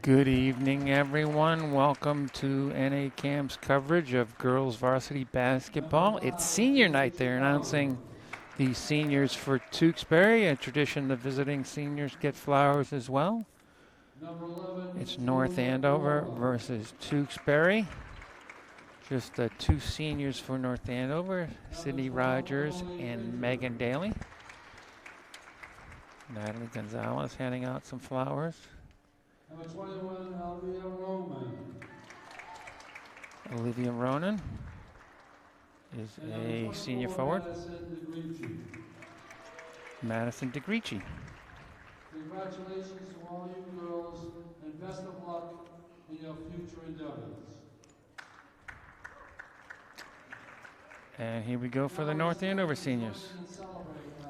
Good evening, everyone. Welcome to NA Cam's coverage of girls varsity basketball. It's senior night. They're announcing the seniors for Tewksbury, a tradition the visiting seniors get flowers as well. It's North Andover versus Tewksbury. Just the two seniors for North Andover, Sydney Rogers and Megan Daly. Natalie Gonzalez handing out some flowers. Number 21, Olivia Roman. Olivia Ronan is a senior forward. Madison DeGricci. Congratulations to all you girls and best of luck in your future endeavors. And here we go for the North Andover seniors.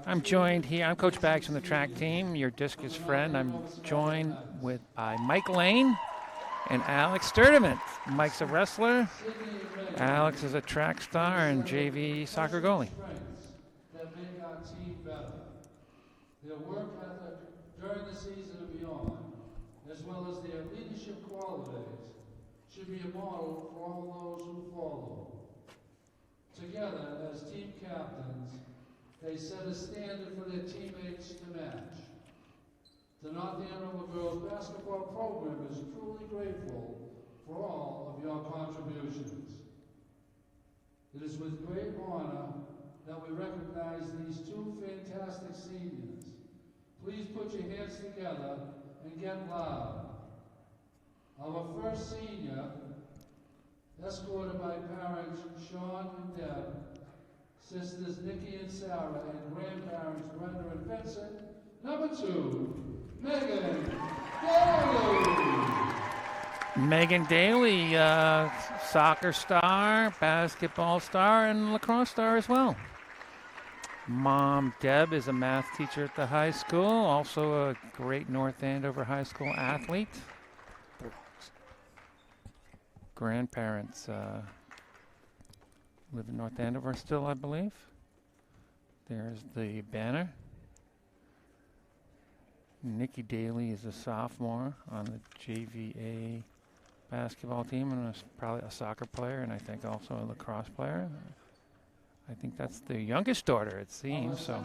I'm joined here, I'm Coach Baggs from the track team, your discus friend. I'm joined by Mike Lane and Alex Sturtevant. Mike's a wrestler, Alex is a track star and JV soccer goalie. That make our team better. Their work ethic during the season and beyond, as well as their leadership qualities, should be a model for all those who follow. Together, as team captains, they set a standard for their teammates to match. The North Andover girls basketball program is truly grateful for all of your contributions. It is with great honor that we recognize these two fantastic seniors. Please put your hands together and get loud. Our first senior, escorted by parents Sean and Deb, sisters Nikki and Sarah, and grandparents Brenda and Vincent. Number 2, Megan Daly. Megan Daly, soccer star, basketball star, and lacrosse star as well. Mom Deb is a math teacher at the high school, also a great North Andover High School athlete. Grandparents live in North Andover still, I believe. There's the banner. Nikki Daly is a sophomore on the JVA basketball team and probably a soccer player and I think also a lacrosse player. I think that's the youngest daughter, it seems. So,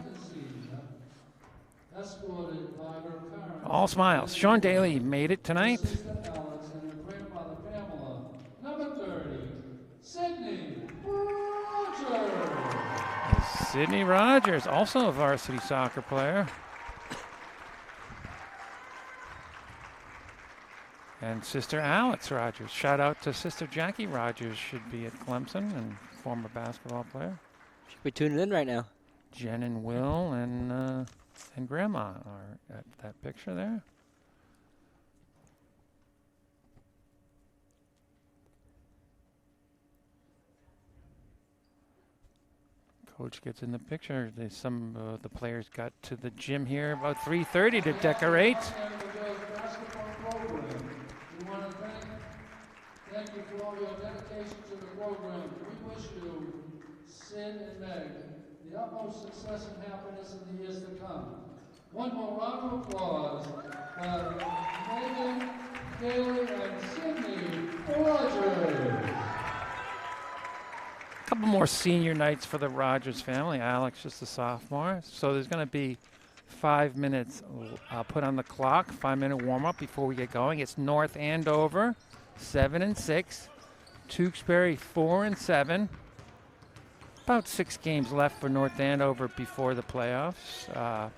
all smiles. Sean Daly made it tonight. Sydney Rogers, also a varsity soccer player. And sister Alex Rogers. Shout out to sister Jackie Rogers, should be at Clemson and former basketball player. Should be tuning in right now. Jen and Will and Grandma are at that picture there. Coach gets in the picture. Some of the players got to the gym here about 3:30 to decorate. We want to thank you for all your dedication to the program. We wish you, Sid and Meg, the utmost success and happiness in the years to come. One more round of applause for Megan Daly and Sydney Rogers. Couple more senior nights for the Rogers family. Alex just a sophomore. So there's going to be 5 minutes put on the clock, 5-minute warm-up before we get going. It's North Andover, 7-6. Tewksbury, 4-7. About 6 games left for North Andover before the playoffs.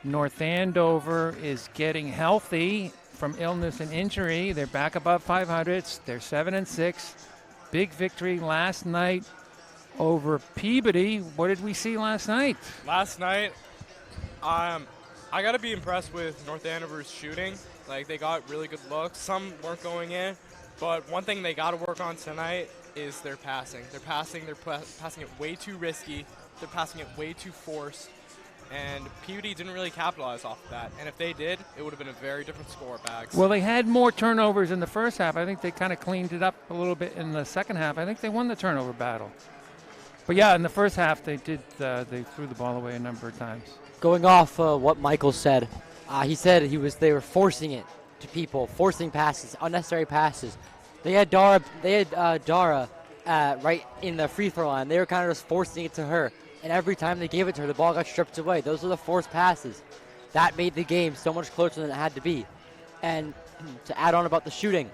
North Andover is getting healthy from illness and injury. They're back above 500. They're 7-6. Big victory last night over Peabody. What did we see last night? Last night, I got to be impressed with North Andover's shooting. Like, they got really good looks. Some weren't going in, but one thing they got to work on tonight is their passing. They're passing it way too risky. They're passing it way too forced. And Peabody didn't really capitalize off of that. And if they did, it would have been a very different score, Bags. Well, they had more turnovers in the first half. I think they kind of cleaned it up a little bit in the second half. I think they won the turnover battle. But yeah, in the first half, they threw the ball away a number of times. Going off what Michael said, he said they were forcing it. to people, forcing passes, unnecessary passes. They had Dara. Dara right in the free throw line. They were kind of just forcing it to her, and every time they gave it to her, the ball got stripped away. Those are the forced passes. That made the game so much closer than it had to be. And to add on about the shooting,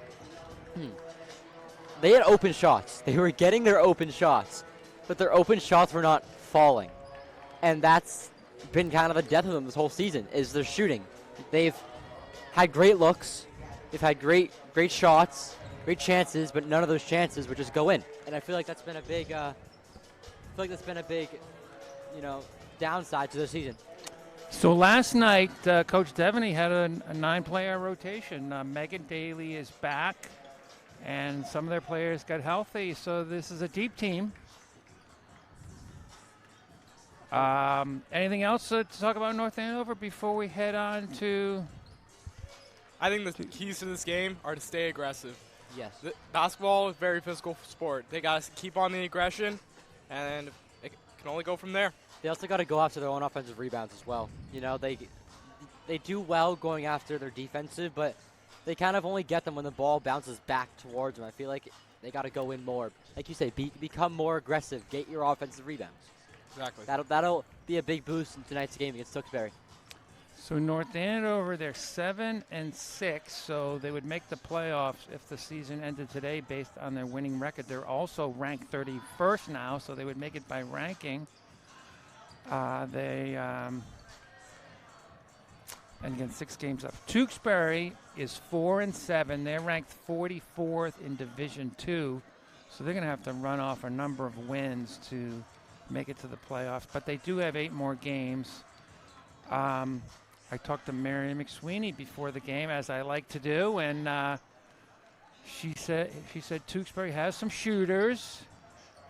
they had open shots. They were getting their open shots, but their open shots were not falling. And that's been kind of the death of them this whole season, is their shooting. They've had great looks. They've had great shots, great chances, but none of those chances would just go in. And I feel like that's been a big, downside to the season. So last night, Coach Devaney had a 9-player rotation. Megan Daly is back, and some of their players got healthy. So this is a deep team. Anything else to talk about North Andover before we head on to? I think the keys to this game are to stay aggressive. Yes. Basketball is a very physical sport. They got to keep on the aggression, and it can only go from there. They also got to go after their own offensive rebounds as well. You know, they do well going after their defensive, but they kind of only get them when the ball bounces back towards them. I feel like they got to go in more. Like you say, become more aggressive. Get your offensive rebounds. Exactly. That'll be a big boost in tonight's game against Tewksbury. So North Andover, they're 7-6, so they would make the playoffs if the season ended today based on their winning record. They're also ranked 31st now, so they would make it by ranking. And again, 6 games up. Tewksbury is 4-7. They're ranked 44th in Division II, so they're going to have to run off a number of wins to make it to the playoffs. But they do have 8 more games. I talked to Mary McSweeney before the game, as I like to do, and she said Tewksbury has some shooters,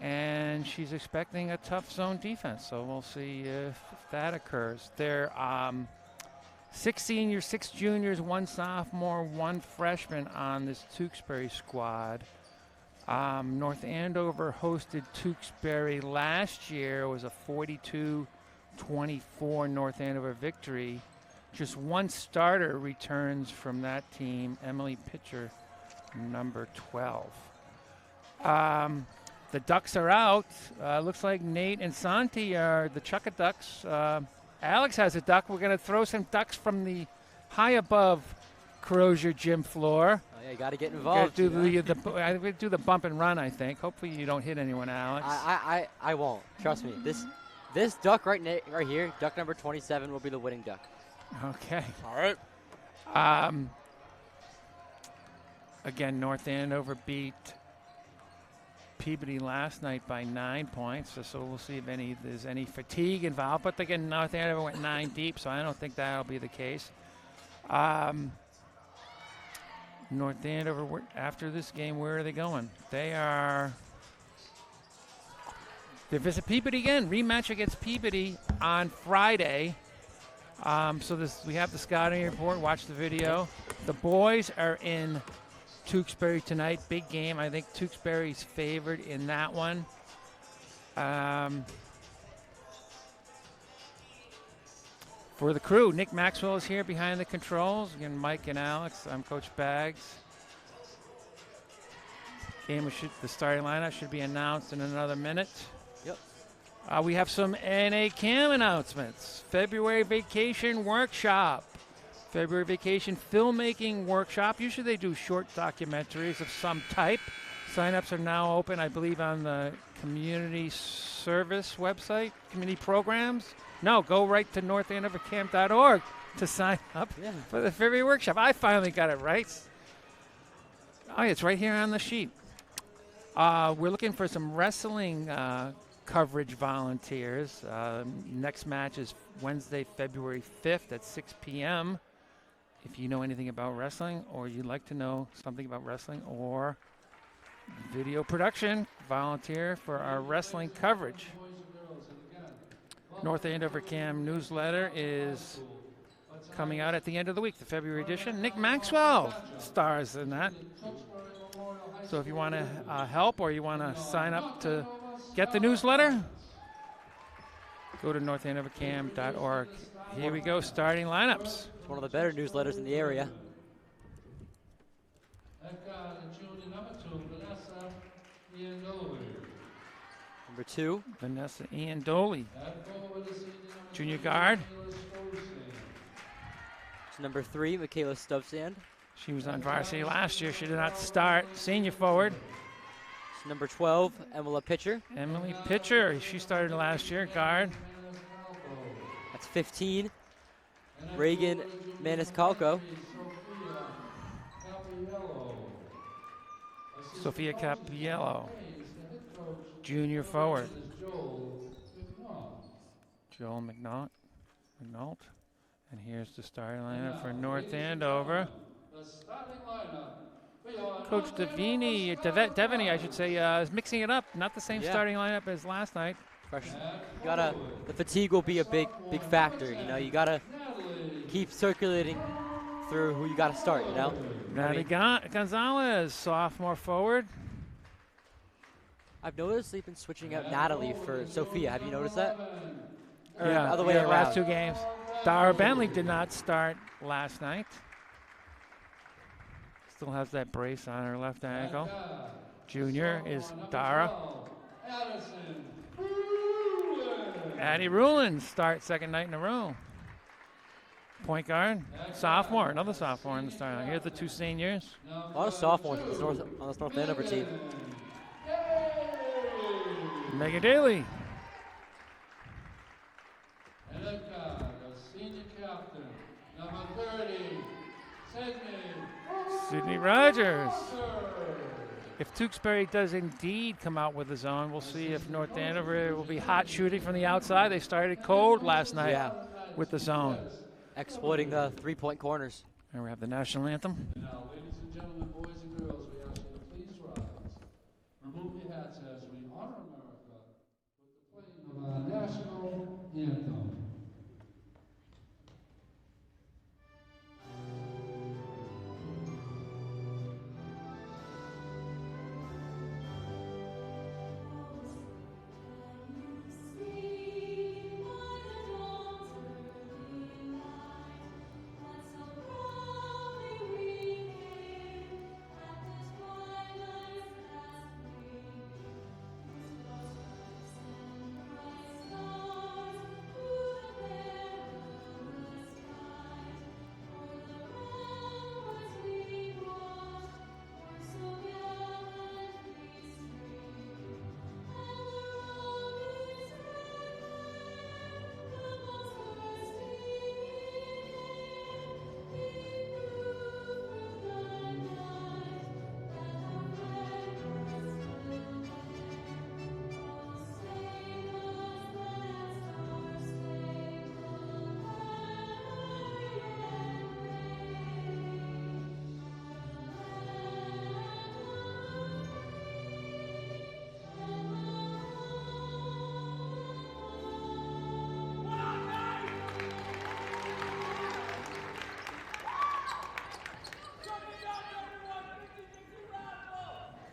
and she's expecting a tough zone defense. So we'll see if that occurs. They're 6 seniors, 6 juniors, 1 sophomore, 1 freshman on this Tewksbury squad. North Andover hosted Tewksbury last year. It was a 42-24 North Andover victory. Just 1 starter returns from that team, Emily Pitcher, number 12. The Ducks are out. Looks like Nate and Santi are the Chukka Ducks. Alex has a duck. We're going to throw some ducks from the high above Crozier gym floor. Oh, yeah, you got to get involved. Do the bump and run, I think. Hopefully you don't hit anyone, Alex. I won't. Trust me. This duck right here, duck number 27, will be the winning duck. Okay. All right. Again, North Andover beat Peabody last night by 9 points, so we'll see if there's any fatigue involved. But again, North Andover went 9 deep, so I don't think that'll be the case. North Andover, after this game, where are they going? They visit Peabody again. Rematch against Peabody on Friday. We have the scouting report. Watch the video. The boys are in Tewksbury tonight. Big game. I think Tewksbury's favored in that one. For the crew, Nick Maxwell is here behind the controls. Again, Mike and Alex. I'm Coach Baggs. The starting lineup should be announced in another minute. Yep. We have some NA Cam announcements. February vacation workshop. February vacation filmmaking workshop. Usually they do short documentaries of some type. Sign-ups are now open, I believe, on the community service website, community programs. No, go right to northandovercam.org to sign up for the February workshop. I finally got it right. Oh, it's right here on the sheet. We're looking for some wrestling coverage volunteers. Next match is Wednesday, February 5th at 6 p.m. If you know anything about wrestling, or you'd like to know something about wrestling or video production, volunteer for our wrestling coverage. North Andover Cam newsletter is coming out at the end of the week, the February edition. Nick Maxwell stars in that. So if you want to help or you want to sign up to get the newsletter, go to northandovercam.org. Here we go, starting lineups. It's one of the better newsletters in the area. Iandoli. Number 2, Vanessa Iandoli, At forward is senior number junior 3, guard. Michaela Sturtevant. it's number 3, Michaela Sturtevant. She was on varsity last year. She did not start. Senior forward, It's number 12, Emily Pitcher. Emily Pitcher. She started last year, guard. That's 15, Reagan Maniscalco. Sophia Capiello, junior forward. Joel McNaught. And here's the starting lineup for North Andover. The starting lineup. Coach Devaney, I should say, is mixing it up. Not the same Yeah. starting lineup as last night. Fresh. The fatigue will be a big factor. You know, you gotta keep circulating through who you gotta start. You know. Natalie Gonzalez, sophomore forward. I've noticed they've been switching out Natalie for Sophia. Have you noticed that? Or Yeah, the other way yeah, around. last 2 games. Dara Bentley did not start last night. Still has that brace on her left ankle. Junior is Dara. Addie Rulin starts second night in a row. Point guard, sophomore, another sophomore in the starting. Here's the 2 seniors. A lot of sophomores on this North Andover team. Megan Daly, And they've got the senior captain, number 30, Sydney Rogers. If Tewksbury does indeed come out with a zone, we'll see if North Andover will be hot shooting from the outside. They started cold last night Yeah. with the zone. Exploiting the 3-point corners. And we have the national anthem. Now, ladies and gentlemen, boys and girls, we ask you to please rise. Remove your hats as we honor America with the playing of our national anthem.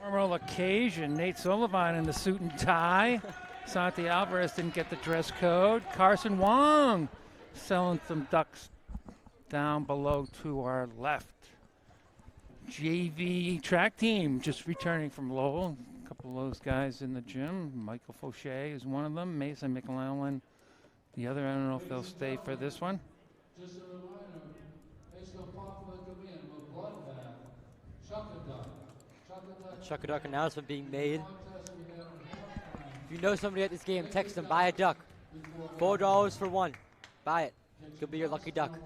Memorable occasion, Nate Sullivan in the suit and tie. Santi Alvarez didn't get the dress code. Carson Wong selling some ducks down below to our left. JV track team just returning from Lowell. A couple of those guys in the gym. Michael Fauché is one of them. Mason McLellan the other. I don't know if they'll stay for this one. Just a reminder, it's the popular demand of bloodbath, Chuck-a-duck. Chuck-a-duck announcement being made. Contest we had on halftime. If you know somebody at this game, text them, buy a duck. $4 for one. Buy it. Could be your lucky duck.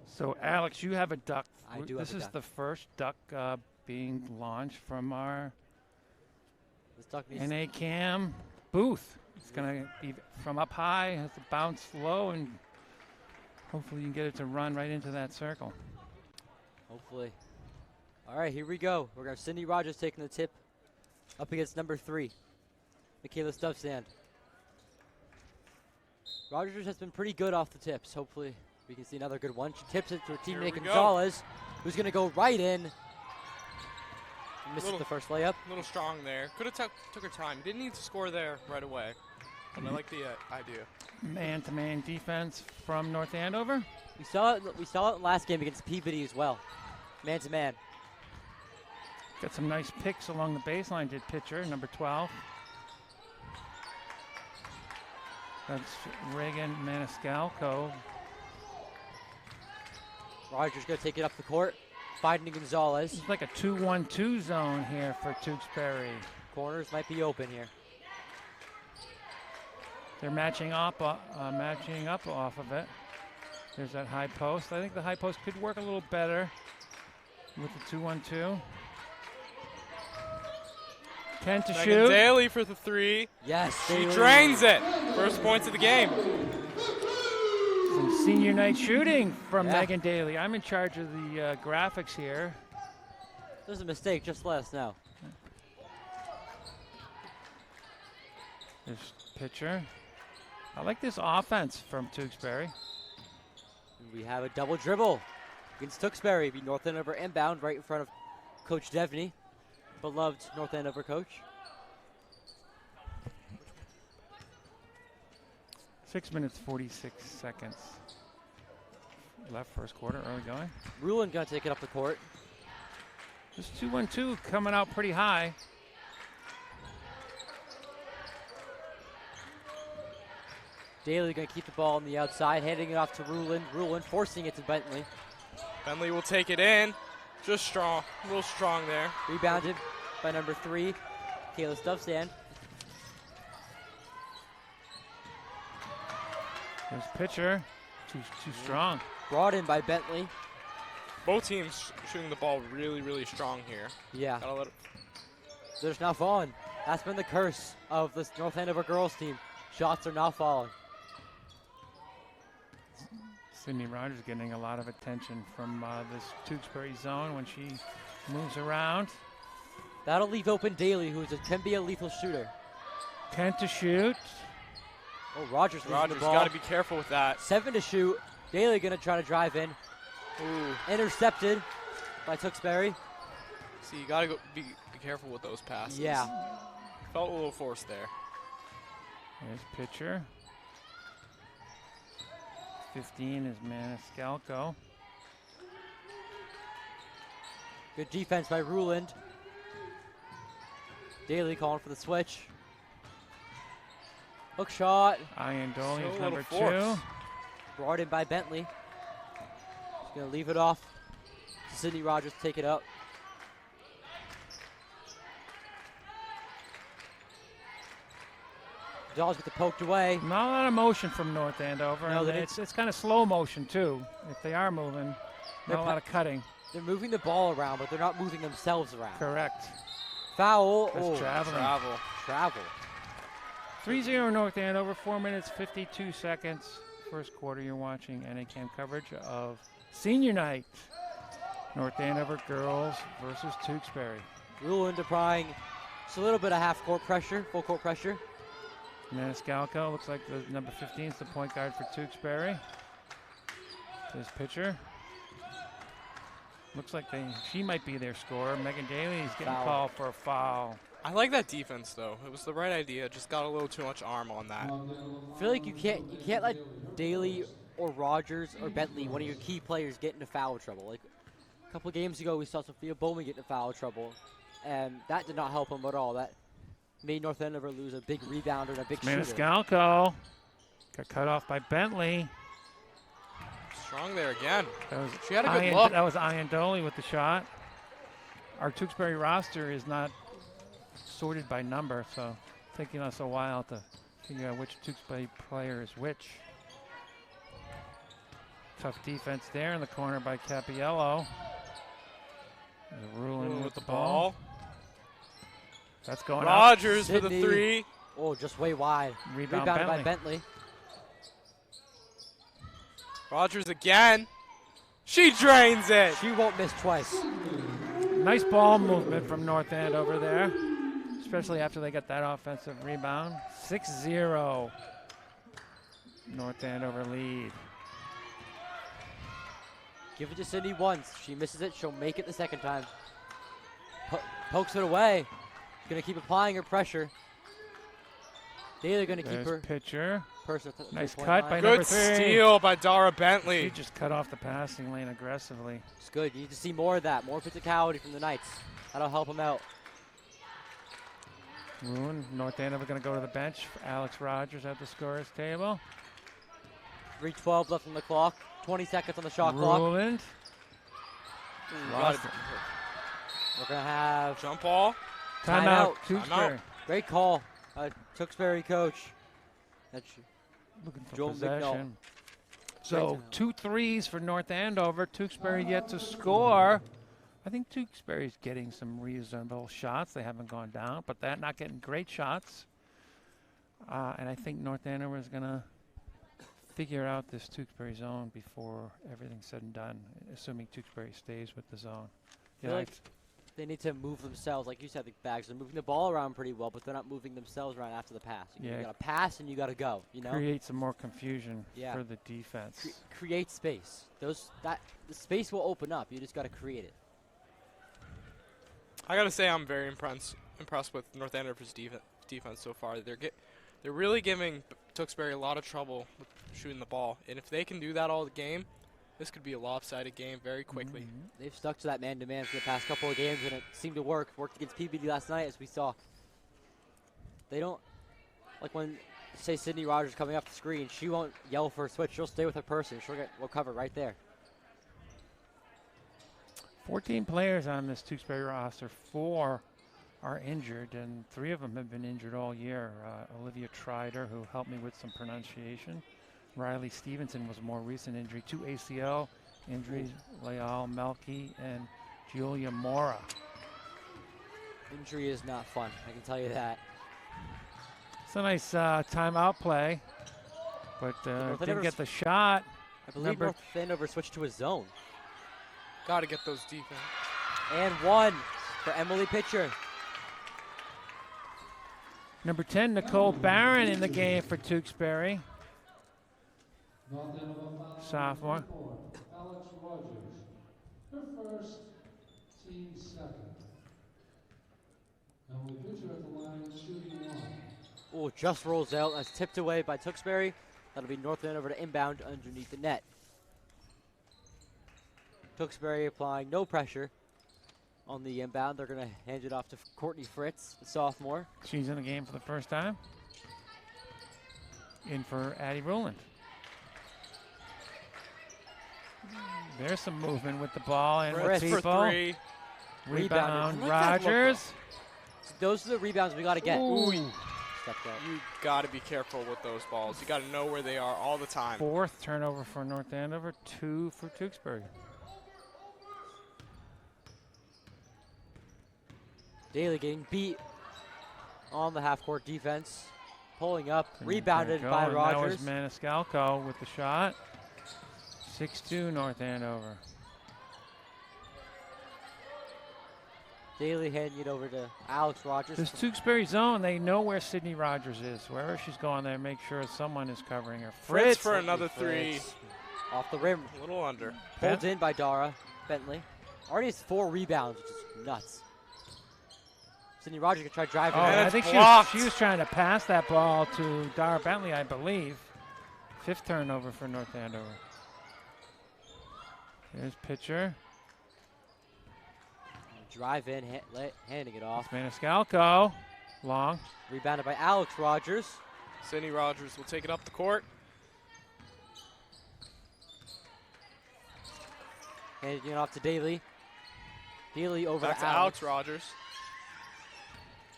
So, Alex, you have a duck. I do This have a is duck. the first duck being launched from our This duck needs NA-CAM booth. It's going to be from up high, has to bounce low, and hopefully you can get it to run right into that circle. hopefully. All right, here we go. We're going to have Cindy Rogers taking the tip up against number 3, Michaela Stuffstand. Rogers has been pretty good off the tips. Hopefully we can see another good one. She tips it to her Here teammate we go. Gonzalez, who's going to go right in. Misses the first layup. A little strong there. Could have took her time. Didn't need to score there right away. But I like the idea. Man-to-man defense from North Andover. We saw it last game against Peabody as well. Man to man. Got some nice picks along the baseline, did pitcher, number 12. That's Reagan Maniscalco. Rogers going to take it up the court, finding Gonzalez. It's like a 2-1-2 zone here for Tewksbury. Corners might be open here. They're matching up off of it. There's that high post. I think the high post could work a little better with the 2-1-2. 10 to Megan shoot. Daly for the 3. Yes, She Daly. drains it. First points of the game. Some senior night shooting from Yeah. Megan Daly. I'm in charge of the graphics here. If there's a mistake, just let us know. There's pitcher. I like this offense from Tewksbury. And we have a double dribble against Tewksbury. Be North Andover inbound right in front of Coach Devney, beloved North Andover coach. 6 minutes, 46 seconds. Left first quarter, early going. Rulin going to take it up the court. This 2-1-2 coming out pretty high. Daly going to keep the ball on the outside, handing it off to Rulin. Rulin forcing it to Bentley. Bentley will take it in. Just strong. A little strong there. Rebounded by number 3, Kayla Stuffstand. There's pitcher. Too strong. Brought in by Bentley. Both teams shooting the ball really, really strong here. Yeah, Gotta let it. they're just not falling. That's been the curse of this North Andover girls team. Shots are not falling. Sydney Rogers getting a lot of attention from this Tewksbury zone when she moves around. That'll leave open Daly, can be a lethal shooter. 10 to shoot. Oh, Rogers losing Rogers the ball. got to be careful with that. 7 to shoot. Daly going to try to drive in. Ooh. Intercepted by Tewksbury. See, you got to be careful with those passes. Yeah. Felt a little forced there. There's pitcher. 15 is Maniscalco. Good defense by Ruland. Daly calling for the switch. Hook shot. Ian Doley So is a number little force. 2. Brought in by Bentley. He's going to leave it off to Sydney Rogers to take it up. Dolls get the poked away. Not a lot of motion from North Andover. No, and they it's kind of slow motion too. If they are moving, They're not a lot of cutting. They're moving the ball around, but they're not moving themselves around. Correct. Foul. That's Oh, traveling. Travel. travel. 3-0 North Andover, 4 minutes, 52 seconds. First quarter, you're watching NACAM coverage of Senior Night. North Andover girls versus Tewksbury. Ruland applying just a little bit of half-court pressure, full-court pressure. Maniscalco looks like the number 15 is the point guard for Tewksbury. This pitcher. Looks like she might be their scorer. Megan Daly is getting Foul. called for a foul. I like that defense, though. It was the right idea. Just got a little too much arm on that. I feel like you can't let Daly or Rogers or Bentley, one of your key players, get into foul trouble. Like a couple of games ago, we saw Sophia Bowman get into foul trouble, and that did not help them at all. That made North Andover lose a big rebounder and a big shooter. Maniscalco got cut off by Bentley. Strong there again. That was She had a good look. That was Ian Doley with the shot. Our Tewksbury roster is not sorted by number, so it's taking us a while to figure out which Tewksbury player is which. Tough defense there in the corner by Capiello. Ruling with the ball. That's going up. Rogers for the Sydney. 3. Oh, just way wide. Rebound Rebounded Bentley. by Bentley. Rogers again. She drains it. She won't miss twice. Nice ball movement from North Andover there, especially after they got that offensive rebound. 6-0 North Andover lead. Give it to Sydney once. She misses it, she'll make it the second time. Pokes it away. Gonna keep applying her pressure. Daly gonna keep There's her pitcher. purse at the Nice three-point cut line. by number Good 3. steal by Dara She Bentley. just cut off the passing lane aggressively. It's good. You need to see more of that. More physicality from the Knights. That'll help him out. Ruin, North Andover going to go to the bench. Alex Rogers at the scorer's table. 3:12 left on the clock. 20 seconds on the shot clock. Ruland. Lost it. We're going to have Jump ball. Timeout. Timeout. Tewksbury. great call. Tewksbury coach. That's Looking for Joel possession. McNall. So 2 threes for North Andover. Tewksbury yet to score. I think Tewksbury's getting some reasonable shots. They haven't gone down, but they're not getting great shots. And I think North Andover is going to figure out this Tewksbury zone before everything's said and done, assuming Tewksbury stays with the zone. I feel like they need to move themselves. Like you said, the Bags are moving the ball around pretty well, but they're not moving themselves around after the pass. You got to pass and you got to go, you know? Create some more confusion Yeah. for the defense. Create space. The space will open up. You just got to create it. I gotta say, I'm very impressed with North Andover's defense so far. They're really giving Tewksbury a lot of trouble with shooting the ball, and if they can do that all the game, this could be a lopsided game very quickly. They've stuck to that man-to-man for the past couple of games, and it seemed to work. Worked against PBD last night, as we saw. They don't, like when, say, Sydney Rogers coming up the screen, she won't yell for a switch. She'll stay with her person. She'll get cover right there. 14 players on this Tewksbury roster. 4 are injured, and 3 of them have been injured all year. Olivia Trider, who helped me with some pronunciation. Riley Stevenson was a more recent injury. 2 ACL injuries, Leal Melky and Julia Mora. Injury is not fun, I can tell you that. It's a nice timeout play, but didn't get the shot. I believe North Andover switched to a zone. Got to get those defense. And 1 for Emily Pitcher. Number 10, Nicole Barron in the game for Tewksbury. Sophomore. Alex Rogers, her first, team second. Emily Pitcher at the line, shooting 1. Oh, just rolls out. That's tipped away by Tewksbury. That'll be North Andover to inbound underneath the net. Tewksbury applying no pressure on the inbound. They're going to hand it off to Courtney Fritz, the sophomore. She's in the game for the first time. In for Addie Ruland. There's some movement with the ball and Fritz with For people. 3. Rebound, I like that look, Rogers. So those are the rebounds we got to get. Ooh. Stepped out. You got to be careful with those balls. You got to know where they are all the time. 4th turnover for North Andover, 2 for Tewksbury. Daly getting beat on the half-court defense. Pulling up, And rebounded there by you go, and Rogers. that was Maniscalco with the shot. 6-2 North Andover. Daly handing it over to Alex Rogers. This Tewksbury zone, they know where Sydney Rogers is. Wherever she's going there, make sure someone is covering her. Fritz for another 3. Fritz. Off the rim. A little under. Pulled in by Dara Bentley. Already has 4 rebounds, which is nuts. Sydney Rogers could try driving. Oh, And I it's think blocked. she was trying to pass that ball to Dara Bentley, I believe. 5th turnover for North Andover. Here's Pitcher. Drive in, handing it off. Maniscalco. Long. Rebounded by Alex Rogers. Sydney Rogers will take it up the court. Handing it off to Daly. Daly over Back to to Alex Rogers.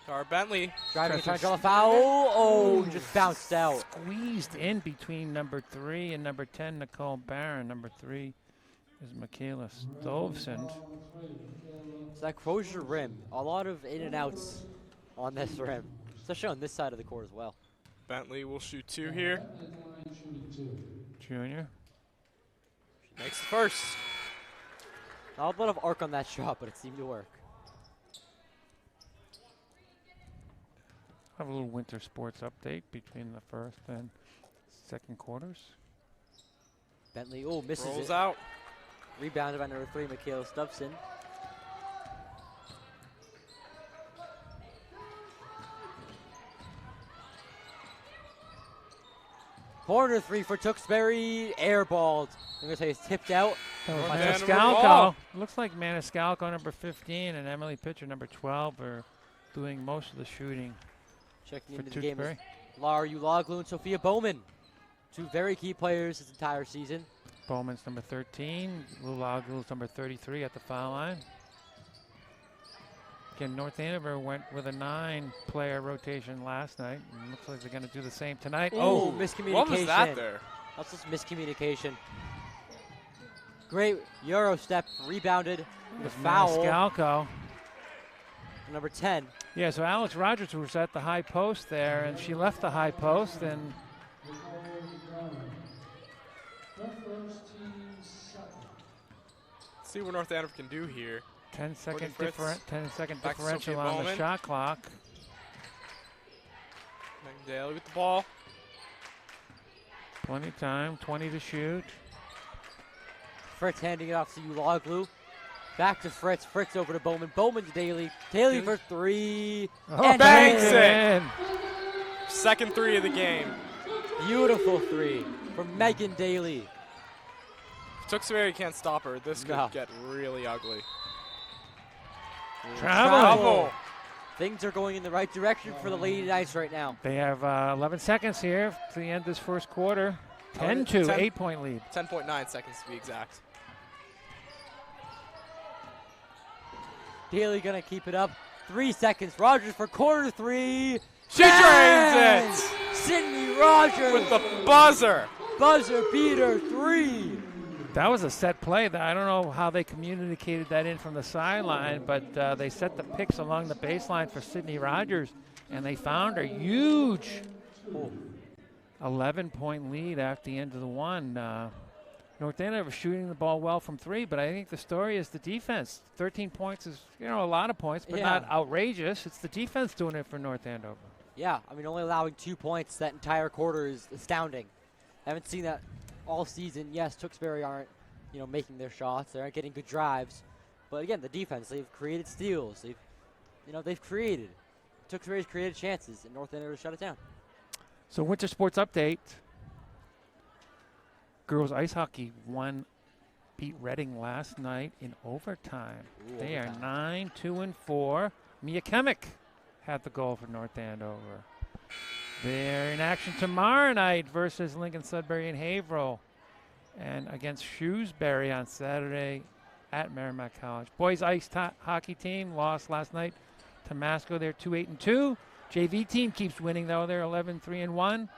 Dara Bentley. Driving, Tries trying to to draw a foul. Oh, just bounced out. Squeezed in between number 3 and number 10, Nicole Barron. Number 3 is Michaela Stovesund. So that Crozier rim, a lot of in and outs on this rim, especially on this side of the court as well. Bentley will shoot 2 here. At the line, shooting 2. Junior. Makes the first. Not a lot of arc on that shot, but it seemed to work. Have a little winter sports update between the first and second quarters. Bentley, oh, misses Rolls it. out. Rebounded by number 3, Michaela Stubson. Corner three for Tewksbury. Airballed. I'm going to say it's tipped out. So North Andover Maniscalco. ball. Looks like Maniscalco, number 15, and Emily Pitcher, number 12, are doing most of the shooting Checking for into the game is Tewksbury. Lara Uloglu and Sophia Bowman. Two very key players this entire season. Bowman's number 13. Lulagu's number 33 at the foul line. Again, North Andover went with a 9-player rotation last night. And looks like they're going to do the same tonight. Oh, miscommunication. What was that there? That's just miscommunication. Great Euro step, rebounded with With foul. Maniscalco. Number 10. Yeah, so Alex Rogers was at the high post there, and she left the high post, and The first team second. See what North Andover can do here. 10-second Fritz. 10-second Back to differential Sophia on the Bowman. shot clock. Daly with the ball. Plenty of time, 20 to shoot. Fritz handing it off to Uloglu. Back to Fritz. Fritz over to Bowman. Bowman to Daly. Daly for three. Oh, And banks in. it. Second three of the game. Beautiful three from Megan Daly. If Tewksbury can't stop her, this could No. get really ugly. Travel. Things are going in the right direction for the Lady Knights right now. They have 11 seconds here to the end of this first quarter. 10-2, 10. 8-point lead. 10.9 seconds to be exact. Daly gonna keep it up. 3 seconds. Rogers for corner three. She drains it Sydney Rogers with the buzzer. buzzer beater three. That was a set play. I don't know how they communicated that in from the sideline, but they set the picks along the baseline for Sydney Rogers, and they found her. Huge 11-point lead after the end of the one. North Andover shooting the ball well from three, but I think the story is the defense. 13 points is, a lot of points, but Yeah. not outrageous. It's the defense doing it for North Andover. Yeah, I mean, only allowing 2 points that entire quarter is astounding. I haven't seen that all season. Yes, Tewksbury aren't, making their shots. They aren't getting good drives. But again, the defense, they've created steals. They've created. Tewksbury's created chances, and North Andover shut it down. So winter sports update. Girls ice hockey beat Reading last night in overtime. Ooh, They are overtime. 9-2-4. Mia Kemick had the goal for North Andover. They're in action tomorrow night versus Lincoln Sudbury and Haverhill, and against Shrewsbury on Saturday at Merrimack College. Boys ice hockey team lost last night to Masco. They're 2-8-2. JV team keeps winning though. They're 11-3-1.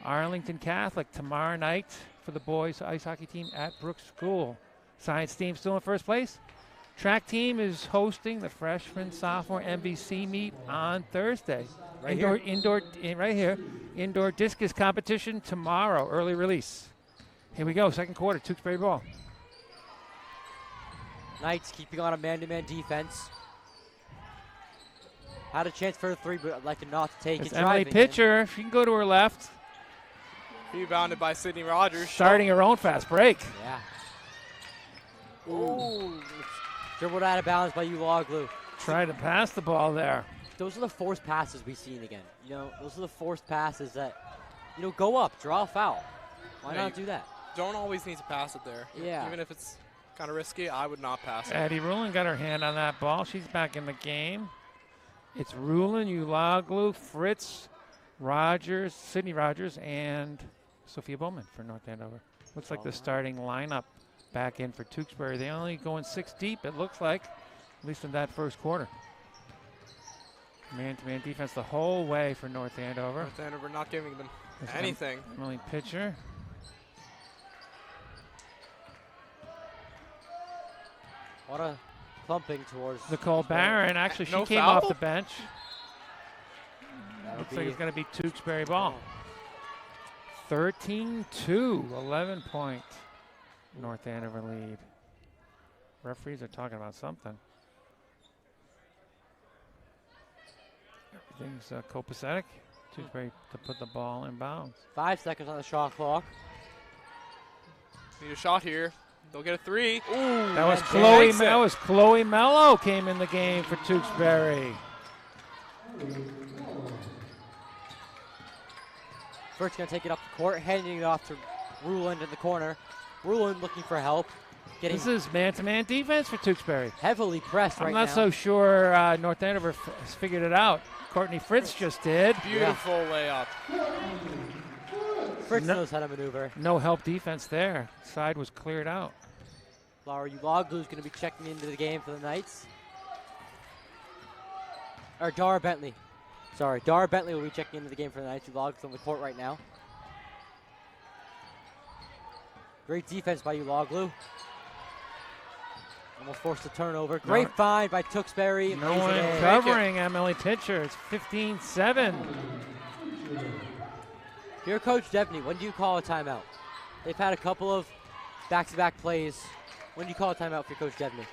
Arlington Catholic tomorrow night for the boys ice hockey team at Brooks School. Science team still in first place. Track team is hosting the freshman sophomore MVC meet on Thursday. Right Indoor discus competition tomorrow. Early release. Here we go. Second quarter. Tewksbury ball. Knights keeping on a man-to-man defense. Had a chance for a three, but I'd like to not to take It's it. Emily driving in. Pitcher. She can go to her left. Rebounded by Sydney Rogers. Starting her own fast break. Yeah. Ooh. Dribbled out of bounds by Uloglu. Try to pass the ball there. Those are the forced passes we've seen again. Those are the forced passes that, go up, draw a foul. Why Yeah, not do that? Don't always need to pass it there. Yeah. Even if it's kind of risky, I would not pass it. Addie Rulin got her hand on that ball. She's back in the game. It's Rulin, Uloglu, Fritz, Rogers, Sydney Rogers, and Sophia Bowman for North Andover. Looks like the starting lineup back in for Tewksbury. They only going 6 deep, it looks like, at least in that first quarter. Man-to-man defense the whole way for North Andover. North Andover not giving them There's anything. Emily Pitcher. What a clumping towards Nicole Barron, actually she No came foul? off the bench. That'll Looks like be- it's going to be Tewksbury ball. 13-2, 11-point North Andover lead. Referees are talking about something. Everything's copacetic. Tewksbury to put the ball in bounds. 5 seconds on the shot clock. Need a shot here. They'll get a three. Ooh, That was and Chloe. makes it. That was Chloe Mello came in the game for Tewksbury. Fritz going to take it up the court, handing it off to Ruland in the corner. Ruland looking for help. Getting This is man-to-man defense for Tewksbury. heavily pressed right I'm now. not so sure North Andover has figured it out. Courtney Fritz just did. Beautiful layup. Fritz knows how to maneuver. No help defense there. Side was cleared out. Laura Uloglu's going to be checking into the game for the Knights. Or Dara Bentley. Sorry, Dara Bentley will be checking into the game for the Knights. Uloglu's on the court right now. Great defense by Uloglu. Almost forced a turnover. Great find by Tewksbury. No one covering Emily Pitcher. It's 15-7. Here, Coach Devney, when do you call a timeout? They've had a couple of back-to-back plays. When do you call a timeout for Coach Devney?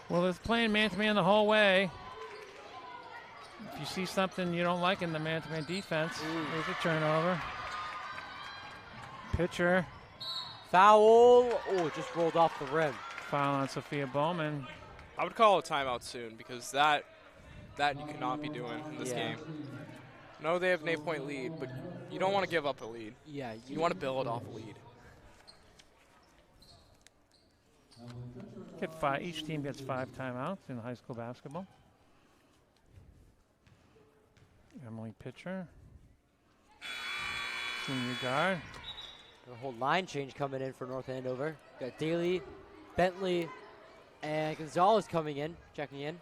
Well, it's playing man-to-man the whole way. If you see something you don't like in the man-to-man defense, there's a turnover. Pitcher. Foul. Oh, just rolled off the rim. Foul on Sophia Bowman. I would call a timeout soon because that you cannot be doing in this game. No, they have an 8-point lead, but you don't want to give up a lead. Yeah. You want to build off a lead. Each team gets 5 timeouts in high school basketball. Emily Pitcher. Senior guard. A whole line change coming in for North Andover. Got Daly, Bentley, and Gonzalez coming in, checking in.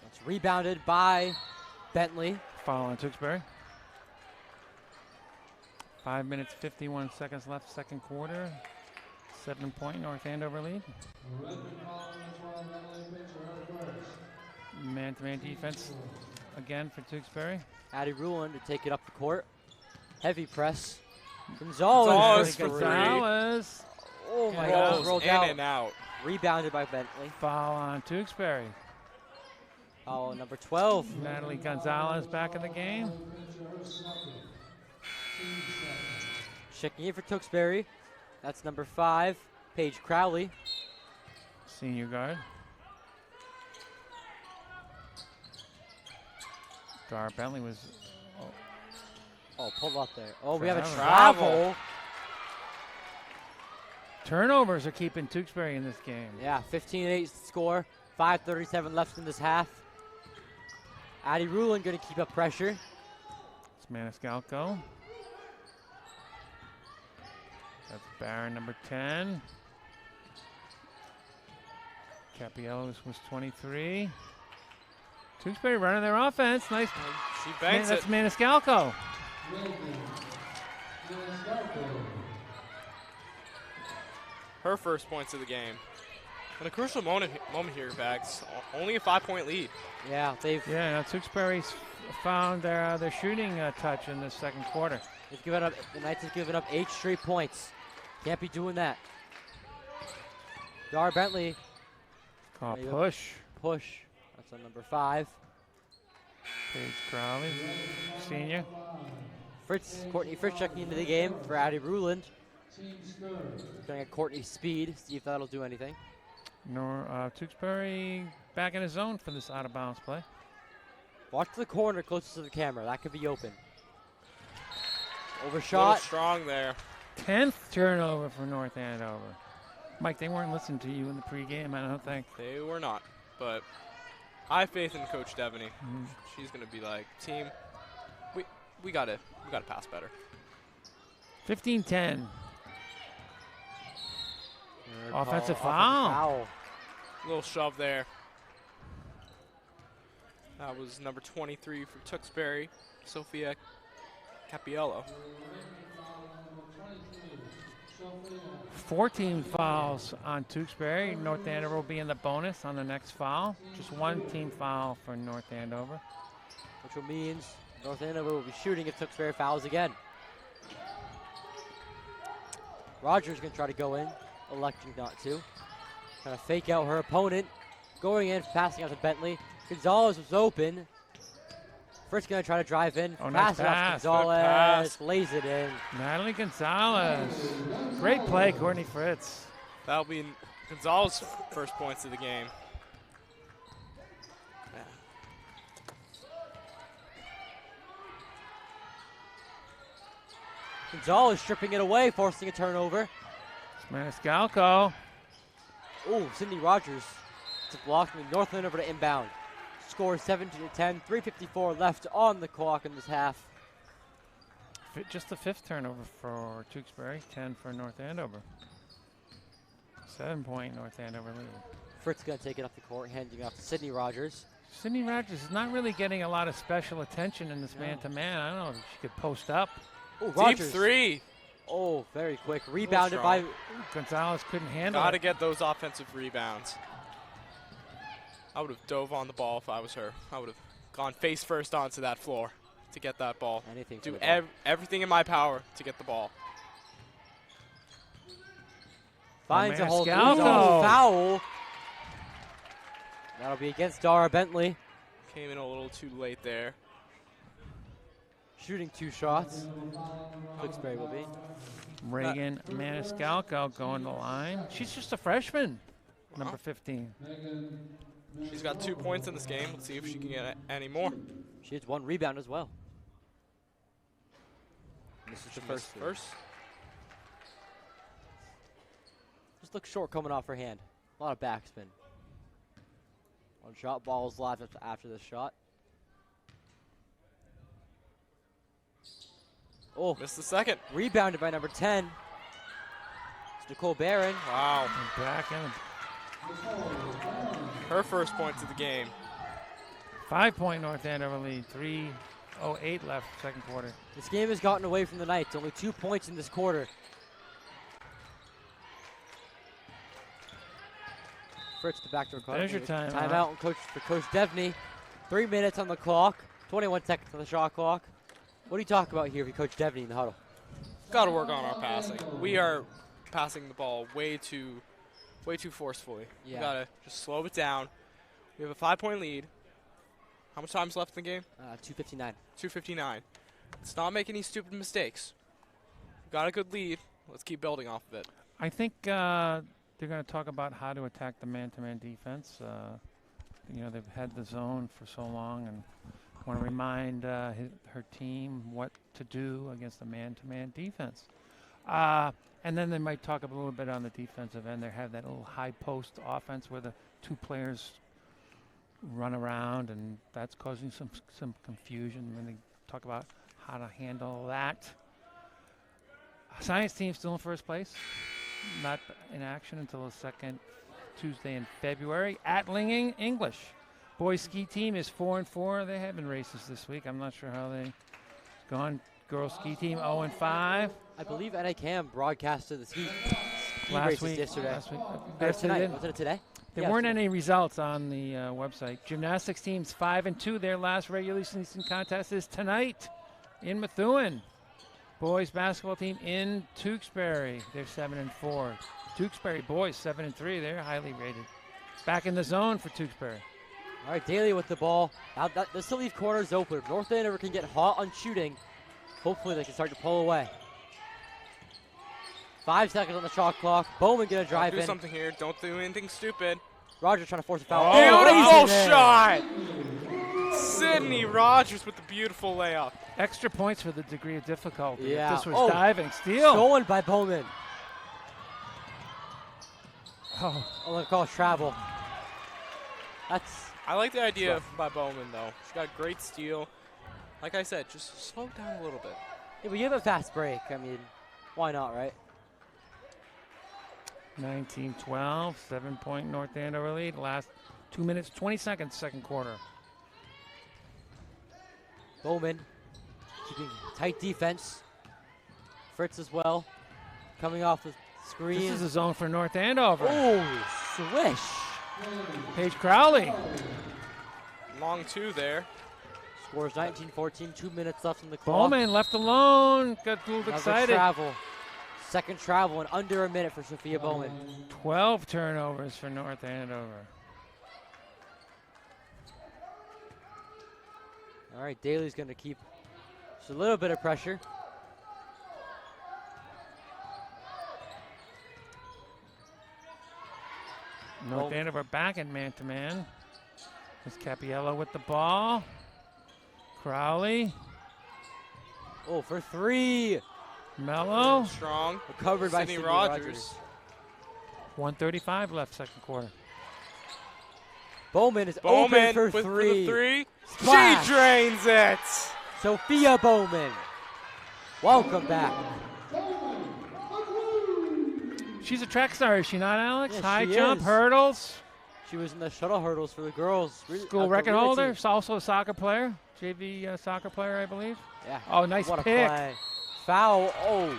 It's rebounded by Bentley. Foul on Tewksbury. 5 minutes, 51 seconds left, second quarter. 7-point North Andover lead. Man-to-man defense again for Tewksbury. Addie Ruland to take it up the court. Heavy press. Gonzalez. Gonzalez. Oh my God, rolled in out. and out. Rebounded by Bentley. Foul on Tewksbury. Foul number 12. Natalie Gonzalez back in the game. Checking in for Tewksbury. That's number 5, Paige Crowley. Senior guard. Dara Bentley was. Oh, pull up there. Oh, we have a Travel. travel. Turnovers are keeping Tewksbury in this game. Yeah, 15-8 score. 5:37 left in this half. Addie Ruland going to keep up pressure. It's Maniscalco. That's Barron, number 10. Capiello was 23. Tewksbury running their offense. Nice. She banks That's it. Maniscalco. Her first points of the game. And a crucial moment here, Bags. Only a 5-point lead. Yeah, they've Yeah, Tewksbury's found their shooting touch in the second quarter. given up. The Knights have given up 8 straight points. Can't be doing that. Dara Bentley Call There you go. push. push. That's on number 5. Paige Crowley, senior. Courtney Fritz checking into the game for Addie Ruland. Looking at Courtney's speed, see if that'll do anything. Tewksbury back in his zone for this out of bounds play. Watch the corner closest to the camera. That could be open. A little Overshot. strong there. 10th turnover for North Andover. Mike, they weren't listening to you in the pregame, I don't think. They were not. But I have faith in Coach Devaney. She's going to be like, team, we gotta pass better. 15-10. Offensive Call, foul. A little shove there. That was number 23 for Tewksbury, Sophia Capiello. 14 fouls on Tewksbury. North Andover will be in the bonus on the next foul. Just one team foul for North Andover. Which means North Andover will be shooting if Tewksbury fouls again. Rogers going to try to go in, electing not to. Trying to fake out her opponent. Going in, passing out to Bentley. Gonzalez was open. First going to try to drive in. Oh, nice pass it off to pass. Good Gonzalez. pass. Lays it in. Natalie Gonzalez. Great play, Courtney Fritz. That'll be Gonzalez's first points of the game. Gonzalez stripping it away, forcing a turnover. It's Maniscalco. Oh, Sydney Rogers. It's a block from North Andover to inbound. Score 17-10, 3:54 left on the clock in this half. Just the 5th turnover for Tewksbury, 10 for North Andover. 7-point North Andover lead. Fritz going to take it off the court, handing off to Sydney Rogers. Sydney Rogers is not really getting a lot of special attention in this man-to-man. I don't know if she could post up. Oh, Deep Rogers. 3. Oh, very quick. Rebounded by... Gonzalez couldn't handle Got to it. get those offensive rebounds. I would have dove on the ball if I was her. I would have gone face first onto that floor to get that ball. Anything for Do the ball. everything in my power to get the ball. Finds a hold. Maniscalco. Foul. That'll be against Dara Bentley. Came in a little too late there. Shooting 2 shots. Tewksbury will be. Reagan Maniscalco going to the line. She's just a freshman, number 15. She's got 2 points in this game. Let's see if she can get any more. She has 1 rebound as well. This is the Missed first. Just looks short coming off her hand. A lot of backspin. 1 shot, ball's live after this shot. Oh, Missed the second. rebounded by number 10. It's Nicole Barron. Wow. And back end. Her first points of the game. 5-point North Andover lead. 3:08 left, second quarter. This game has gotten away from the Knights. Only 2 points in this quarter. Fritz to backdoor cut. There's your timeout. Timeout for Coach Devney. 3 minutes on the clock. 21 seconds on the shot clock. What do you talk about here if you Coach Devney in the huddle? Got to work on our passing. We are passing the ball way too forcefully. Yeah. We got to just slow it down. We have a 5-point lead. How much time's left in the game? 2:59. 2:59. Let's not make any stupid mistakes. Got a good lead. Let's keep building off of it. I think they're going to talk about how to attack the man-to-man defense. They've had the zone for so long and want to remind her team what to do against the man-to-man defense. And then they might talk a little bit on the defensive end. They have that little high post offense where the 2 players run around, and that's causing some confusion when they talk about how to handle that. Science team still in first place. Not in action until the second Tuesday in February at Linging English. Boys ski team is 4-4. They have been races this week. I'm not sure how they gone. Girls ski team 0-5. I believe NACAM broadcasted the ski Last races week. yesterday. Last week. Or tonight. Wasn't it today? There Yeah, weren't today. any results on the website. Gymnastics team's 5-2. Their last regular season contest is tonight in Methuen. Boys basketball team in Tewksbury. They're 7-4. Tewksbury boys 7-3. They're highly rated. Back in the zone for Tewksbury. All right, Daly with the ball. Now they still leave corners open. If North Andover can get hot on shooting, hopefully they can start to pull away. 5 seconds on the shot clock. Bowman gonna drive Do in. something here. Don't do anything stupid. Rogers trying to force a foul. Beautiful lays it in. shot! Sydney Rogers with the beautiful layup. Extra points for the degree of difficulty. Yeah. If this was Oh. diving. Steal. Stolen by Bowman. Oh, I'm gonna call it travel. That's I like the idea by Bowman, though. She's got great steal. Like I said, just slow it down a little bit. yeah, but you have a fast break. I mean, why not, right? 19-12. 7-point North Andover lead. Last 2 minutes, 20 seconds, second quarter. Bowman keeping tight defense. Fritz as well. Coming off the screen. This is a zone for North Andover. Oh, swish. Paige Crowley. Long 2 there. Scores 19-14, 2 minutes left on the clock. Bowman left alone. Got a little Another excited. travel. Second travel in under a minute for Sophia Bowman. 12 turnovers for North Andover. All right, Daly's going to keep just a little bit of pressure. North Andover back in man-to-man. It's Capiello with the ball. Crowley. Oh, for 3. Mello. Strong. Recovered by Sydney Sydney Rogers. 1:35 left second quarter. Bowman is Bowman open for with three. the three. Splash. She drains it. Sophia Bowman. Welcome back. She's a track star, is she not, Alex? Yes, High she jump, is. hurdles, She was in the shuttle hurdles for the girls. school record holder. She's also a soccer player, JV soccer player, I believe. Yeah. Oh, nice what pick. A play. Foul. Oh.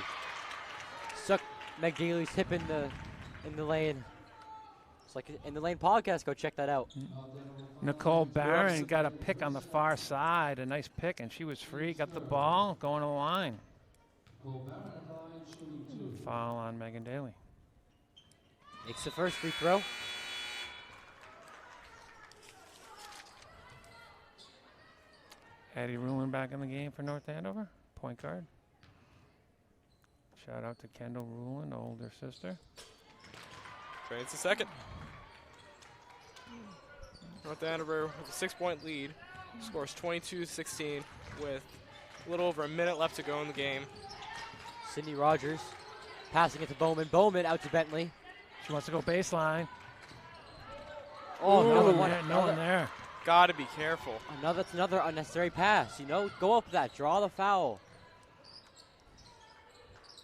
Suck McDaly's hip in the lane. It's like in the lane podcast. Go check that out. Nicole Barron got a pick on the far side, a nice pick, and she was free. Got the ball, going to the line. Foul on Megan Daly. Makes the first free throw. Addie Rulin back in the game for North Andover, point guard. Shout out to Kendall Rulin, older sister. Drains the second. North Andover with a 6-point lead. Scores 22-16 with a little over a minute left to go in the game. Sydney Rogers passing it to Bowman. Bowman out to Bentley. She wants to go baseline. Oh, No another one one. there, no one there. Gotta be careful. That's another unnecessary pass. Go up that. Draw the foul.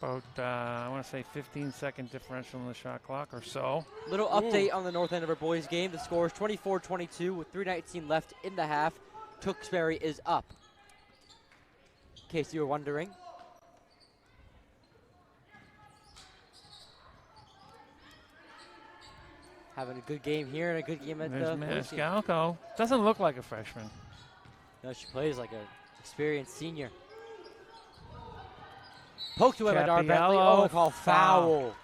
About, I want to say 15-second differential in the shot clock or so. Little update on the North Andover boys game. The score is 24-22 with 3:19 left in the half. Tewksbury is up. In case you were wondering. Having a good game here and a good game at There's the boys game. Maniscalco. Doesn't look like a freshman. No, she plays like an experienced senior. Poked away by Dar Bentley. Capiello, Oh, a call foul.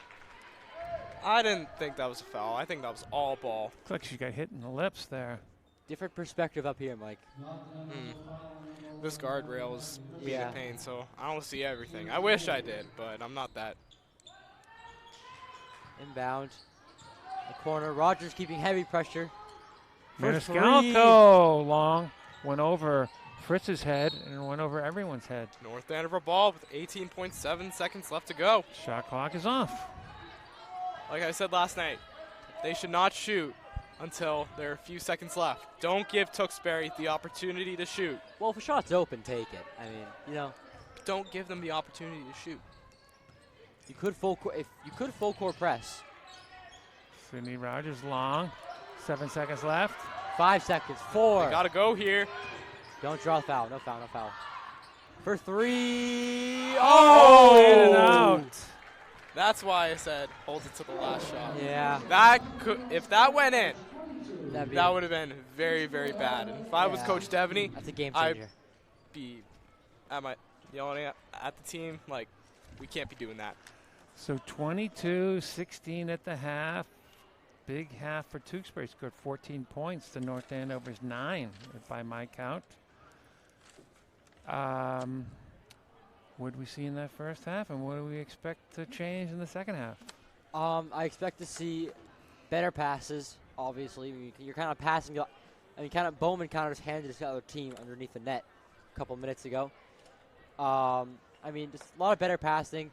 I didn't think that was a foul. I think that was all ball. Looks like she got hit in the lips there. Different perspective up here, Mike. This guardrail is being Yeah. a pain, so I don't see everything. I wish I did, but I'm not that. Inbound. The corner. Rogers keeping heavy pressure. For three. Maniscalco long went over Fritz's head and went over everyone's head. North Andover ball with 18.7 seconds left to go. Shot clock is off. Like I said last night, they should not shoot until there are a few seconds left. Don't give Tewksbury the opportunity to shoot. Well, if a shot's open, take it. I mean, Don't give them the opportunity to shoot. you could full court press. Sydney Rogers long. 7 seconds left. 5 seconds. 4. They gotta go here. Don't draw foul. No foul. No foul. For 3. Oh, in and out. That's why I said hold it to the last shot. Yeah. If that went in, That'd be, that would have been very, very bad. And if I was Yeah. Coach Devaney, that's a game I'd changer. be yelling at the team like, we can't be doing that. So 22-16 at the half. Big half for Tewksbury. Scored 14 points to North Andover's 9 by my count. What did we see in that first half, and what do we expect to change in the second half? I expect to see better passes. Obviously, you're kind of passing. Bowman kind of just handed his other team underneath the net a couple minutes ago. Just a lot of better passing.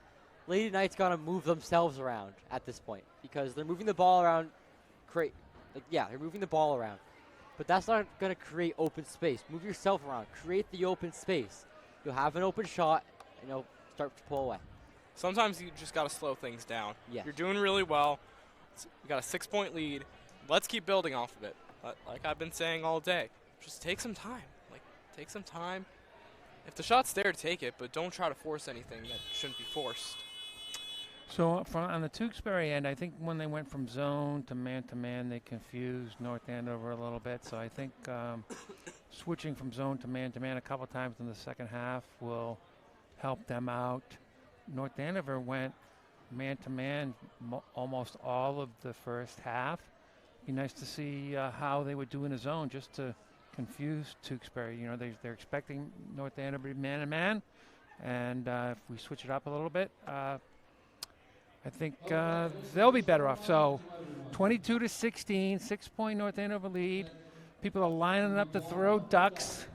Lady Knight's got to move themselves around at this point because they're moving the ball around. They're moving the ball around, but that's not going to create open space. Move yourself around. Create the open space. You'll have an open shot, and you'll start to pull away. Sometimes you just got to slow things down. Yeah. You're doing really well. You got a 6-point lead. Let's keep building off of it. Like I've been saying all day, just take some time. Take some time. If the shot's there, take it, but don't try to force anything that shouldn't be forced. So on the Tewksbury end, I think when they went from zone to man, they confused North Andover a little bit. So I think switching from zone to man a couple times in the second half will help them out. North Andover went man-to-man almost all of the first half. Be nice to see how they would do in a zone just to confuse Tewksbury. They're expecting North Andover to be man-to-man, and if we switch it up a little bit, I think they'll be better off. So 22-16, 6-point North Andover lead. People are lining up to throw ducks.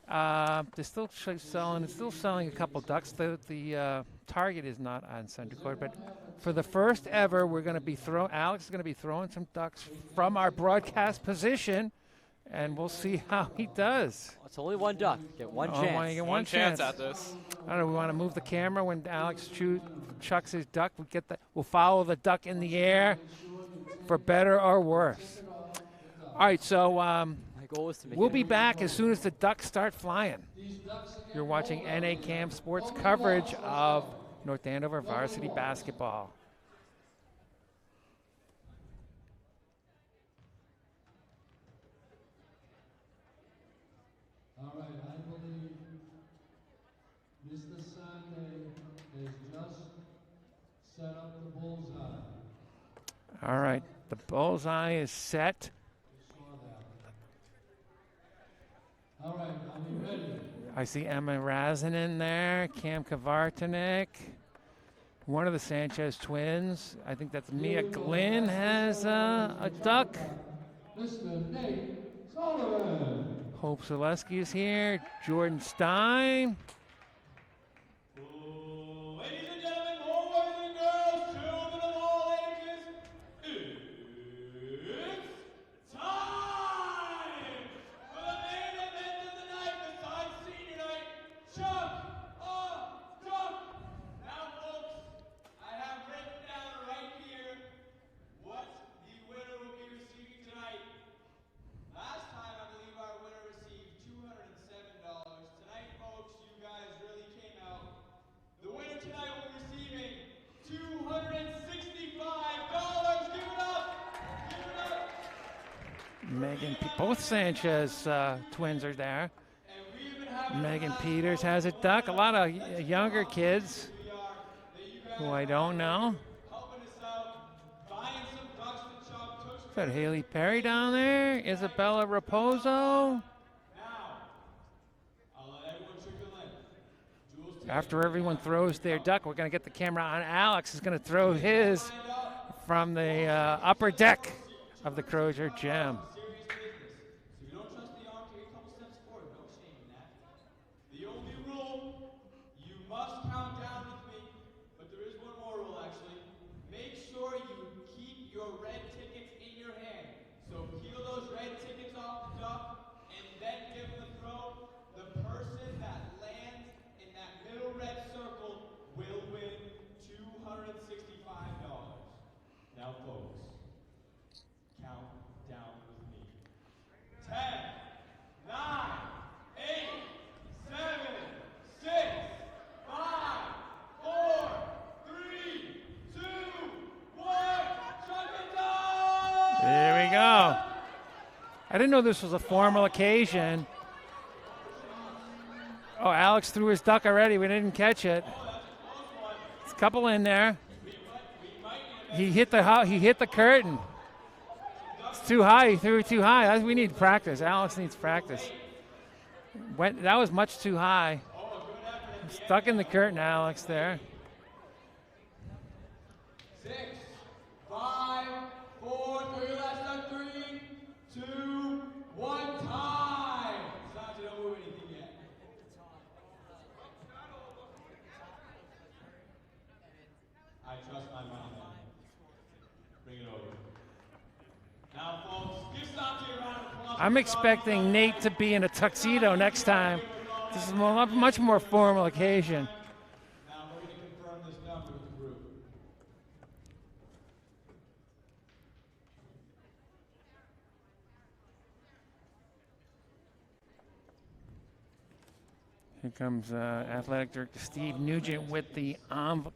They're still selling. It's still selling a couple ducks. The target is not on center court, but for the first ever, we're going to be Alex is going to be throwing some ducks from our broadcast position, and we'll see how he does. It's only one duck. Get one Oh, chance. wanna get One chance at this. I don't know. We want to move the camera when Alex chucks his duck. We'll follow the duck in the air, for better or worse. All right, so My goal is to make we'll it be back as soon as the ducks start flying. You're watching NA Cam Sports coverage of North Andover varsity basketball. All right, I believe Mr. Sande has just set up the bullseye. All right, the bullseye is set. All right, are we ready? I see Emma Razinen there, Cam Kavartanek, one of the Sanchez twins. I think that's Mia Glynn has a duck. Mr. Nate Sullivan. Hope Zaleski is here. Jordan Stein. Ladies and gentlemen, more boys and girls, children of all ages, it's time for the main event of the night, besides senior night, Chuck a Duck. Now, folks, I have written down right here what the winner will be receiving tonight. Last time, I believe our winner received $207. Tonight, folks, you guys really came out. The winner tonight will be receiving $265. Give it up! Give it up! Both Sanchez twins are there. And we've been having Megan Peters has a duck. A lot of younger kids who I don't know. helping us out, buying some ducks to Chuck. Tewksbury. Got Haley Perry down there. Isabella Raposo. Now, I'll let everyone trickle in. Jules, After everyone throws their duck, we're going to get the camera on Alex. Who's going to throw his from the upper deck of the Crozier Gym. serious business. So if you don't trust the arm, take a couple steps forward. No shame in that. The only rule, you must count down with me, but there is one more rule actually. Make sure you keep your red tickets in your hand. So peel those red tickets off the duck and then give the throw. The person that lands in that middle red circle will win $265. Now folks, count down with me. 10, 9, 8, 7, 6, 5, 4, 3, 2, 1. Chuck it down! There we go. I didn't know this was a formal occasion. Oh, Alex threw his duck already. We didn't catch it. There's a couple in there. He hit the curtain. It's too high. He threw it too high. We need practice. Alex needs practice. That was much too high. Stuck in the curtain, Alex, there. 6, 5, 4, throw your last duck. 3, 2, 1, time. Sanjay, don't move anything yet. I trust my money, man. Bring it over. Now, folks, give Sanjay a round of applause. I'm expecting Nate to be in a tuxedo next time. This is a much more formal occasion. Now, we're going to confirm this number with the group. Here comes athletic director Steve Nugent with the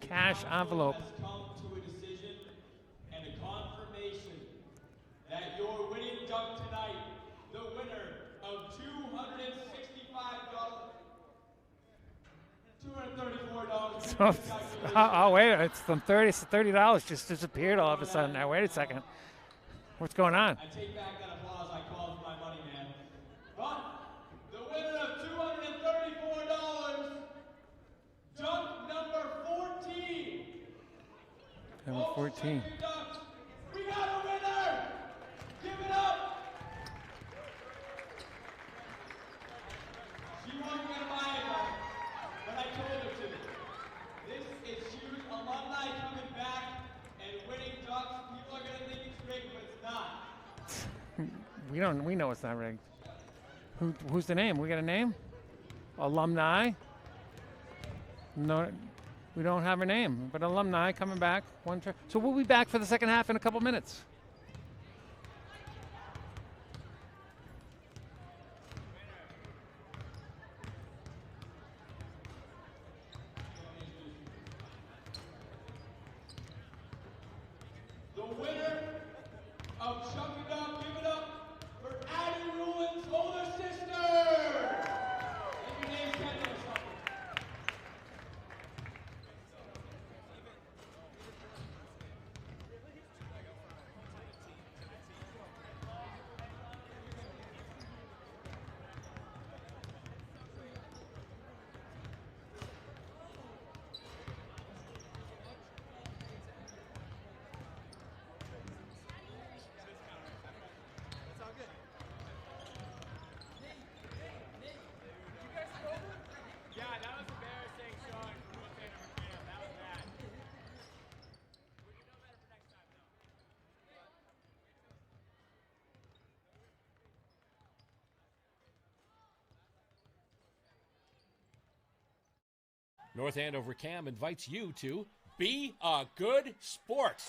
cash envelope. Has come to a decision and a confirmation that your winning duck tonight, the winner of $234. Oh, wait, it's from $30 just disappeared all of a sudden. Now, wait a second. What's going on? I take back that applause I called for my money, man. But the winner of $234, duck number 14. Number 14. Ducks, we got a winner! Give it up! We don't. We know it's not rigged. Who's the name? We got a name? Alumni? No, we don't have a name. But alumni coming back. So we'll be back for the second half in a couple minutes. The winner of Chuck It Up, give it up for Addie Ruin's older sister. And your name's Kendall or something. Yeah, that was embarrassing, Sean. That was bad. We can know better for next time, though. North Andover Cam invites you to Be a Good Sport.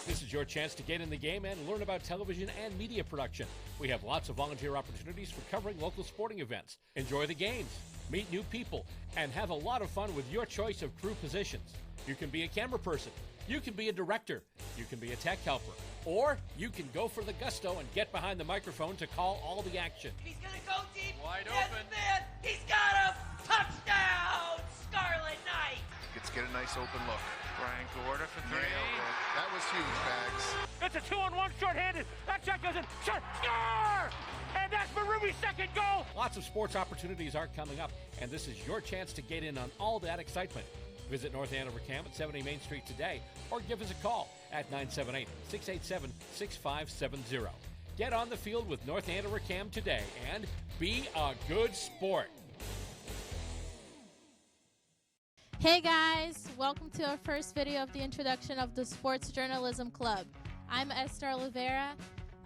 This is your chance to get in the game and learn about television and media production. We have lots of volunteer opportunities for covering local sporting events. Enjoy the games, meet new people, and have a lot of fun with your choice of crew positions. You can be a camera person, you can be a director, you can be a tech helper, or you can go for the gusto and get behind the microphone to call all the action. He's gonna go deep. Wide Yes, open. man. He's got him. Touchdown, Scarlet Knight. Let's get a nice open look. Brian Gorda for three. Nailed it. That was huge, Bags. It's a 2-on-1 short-handed. That shot goes in. Shot. Score! And that's Marubi's second goal. Lots of sports opportunities are coming up, and this is your chance to get in on all that excitement. Visit North Andover Cam at 70 Main Street today, or give us a call at 978-687-6570. Get on the field with North Andover Cam today and be a good sport. Hey guys, welcome to our first video of the introduction of the Sports Journalism Club. I'm Esther Oliveira.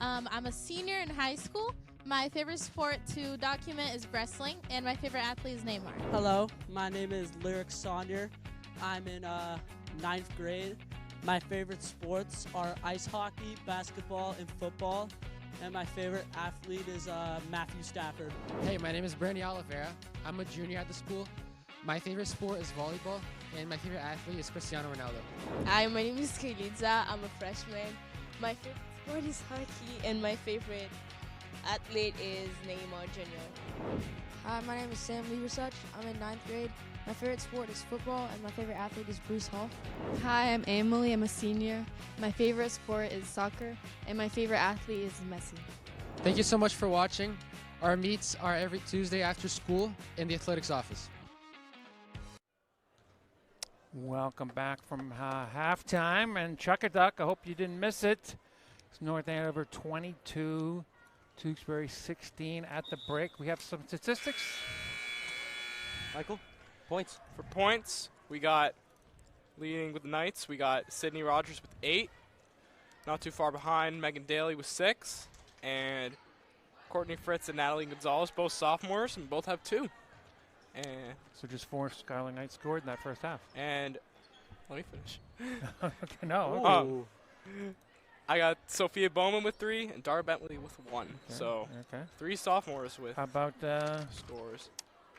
I'm a senior in high school. My favorite sport to document is wrestling, and my favorite athlete is Neymar. Hello, my name is Lyric Saunier. I'm in 9th grade. My favorite sports are ice hockey, basketball, and football. And my favorite athlete is Matthew Stafford. Hey, my name is Brandy Oliveira. I'm a junior at the school. My favorite sport is volleyball, and my favorite athlete is Cristiano Ronaldo. Hi, my name is Kaylitza. I'm a freshman. My favorite sport is hockey, and my favorite athlete is Neymar Jr. Hi, my name is Sam Liebersach. I'm in 9th grade. My favorite sport is football, and my favorite athlete is Bruce Hall. Hi, I'm Emily. I'm a senior. My favorite sport is soccer, and my favorite athlete is Messi. Thank you so much for watching. Our meets are every Tuesday after school in the athletics office. Welcome back from halftime, and Chuck a Duck. I hope you didn't miss it. It's North Andover 22, Tewksbury 16 at the break. We have some statistics. Michael, points. For points, we got leading with the Knights. We got Sydney Rogers with 8. Not too far behind, Megan Daly with 6. And Courtney Fritz and Natalie Gonzalez, both sophomores, and both have 2. And so just 4 Scarlet Knights scored in that first half. And let me finish. Okay, no. I got Sophia Bowman with 3 and Dara Bentley with 1. Okay, So 3 sophomores with How about scores.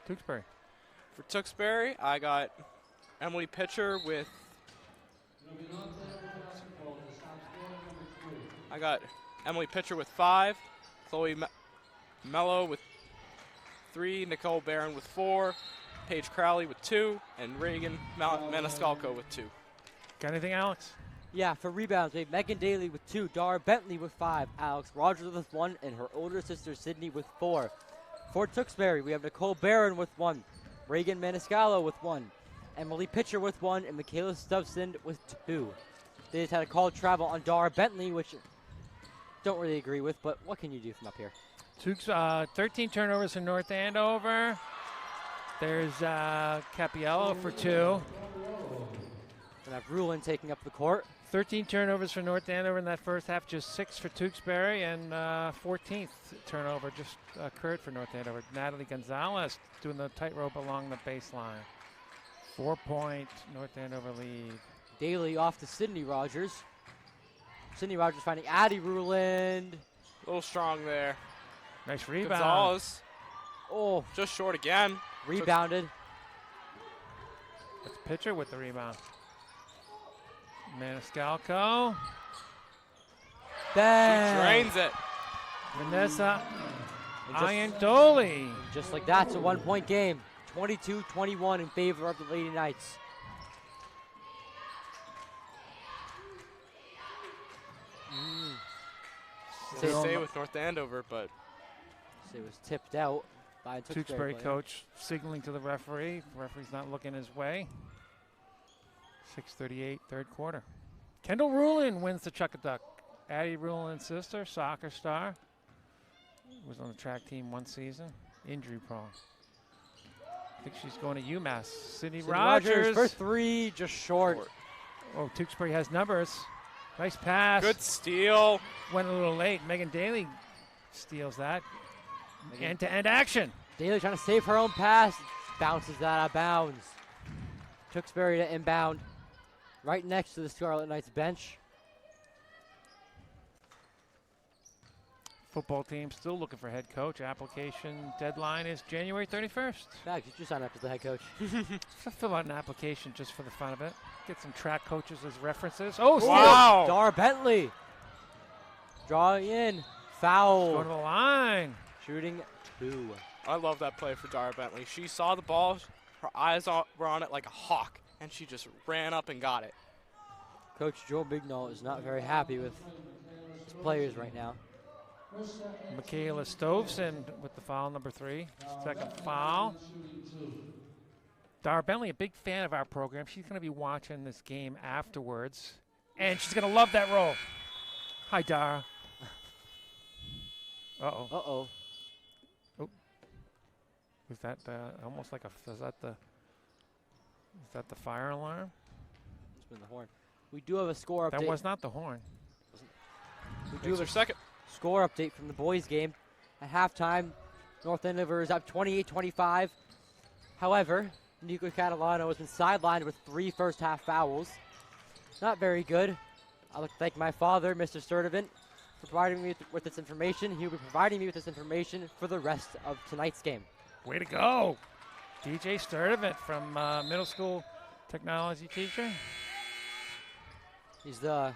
Tewksbury? For Tewksbury, I got Emily Pitcher with. I got Emily Pitcher with 5, Chloe Mello with 3, Nicole Barron with 4, Paige Crowley with 2, and Reagan Maniscalco with 2. Got anything, Alex? Yeah, for rebounds, we have Megan Daly with 2, Dara Bentley with 5, Alex Rogers with 1, and her older sister Sydney with 4. For Tewksbury, we have Nicole Barron with 1, Reagan Maniscalco with 1, Emily Pitcher with 1, and Michaela Stubbsend with 2. They just had a call travel on Dara Bentley, which don't really agree with, but what can you do from up here? 13 turnovers in North Andover. There's Capiello for 2. And have Rulin taking up the court 13 turnovers for North Andover in that first half, just 6 for Tewksbury, and 14th turnover just occurred for North Andover. Natalie Gonzalez doing the tightrope along the baseline. 4-point North Andover lead. Daly off to Sydney Rogers. Sydney Rogers finding Addie Ruland. A little strong there. Nice rebound. Gonzalez. Oh, just short again. Rebounded. That's Pitcher with the rebound. Maniscalco. Bang. She drains it. Vanessa Iandoli. Just like that, it's a 1-point game. 22-21 in favor of the Lady Knights. Stay with North Andover, but it was tipped out by a Tewksbury coach signaling to the referee. The referee's not looking his way. 6:38, third quarter. Kendall Rulin wins the Chuckaduck. Addie Rulin's sister, soccer star, was on the track team one season. Injury prone. I think she's going to UMass. Sydney Rogers for three, just short. Oh, Tewksbury has numbers. Nice pass. Good steal. Went a little late. Megan Daly steals that. End-to-end action. Daly trying to save her own pass. Bounces that out of bounds. Tewksbury to inbound. Right next to the Scarlet Knights bench. Football team still looking for head coach. Application deadline is January 31st. Bags, you just sign up as the head coach. Fill out an application just for the fun of it. Get some track coaches as references. Oh, steal. Wow. Dara Bentley. Drawing in. Foul. Going to the line. Shooting 2. I love that play for Dara Bentley. She saw the ball. Her eyes were on it like a hawk, and she just ran up and got it. Coach Joe Bignall is not very happy with his players right now. Michaela Stoveson with the foul, number 3. Second foul. Dara Bentley, a big fan of our program. She's going to be watching this game afterwards, and she's going to love that roll. Hi, Dara. Uh-oh. Uh-oh. Oh. Was that almost like a, is that the fire alarm? It's been the horn. We do have a score update. That was not the horn. We do have a second score update from the boys' game. At halftime, North Andover is up 28-25. However, Nico Catalano has been sidelined with 3 first-half fouls. Not very good. I'd like to thank my father, Mr. Sturtevant, for providing me with this information. He will be providing me with this information for the rest of tonight's game. Way to go. DJ Sturtevant from middle school technology teacher. He's the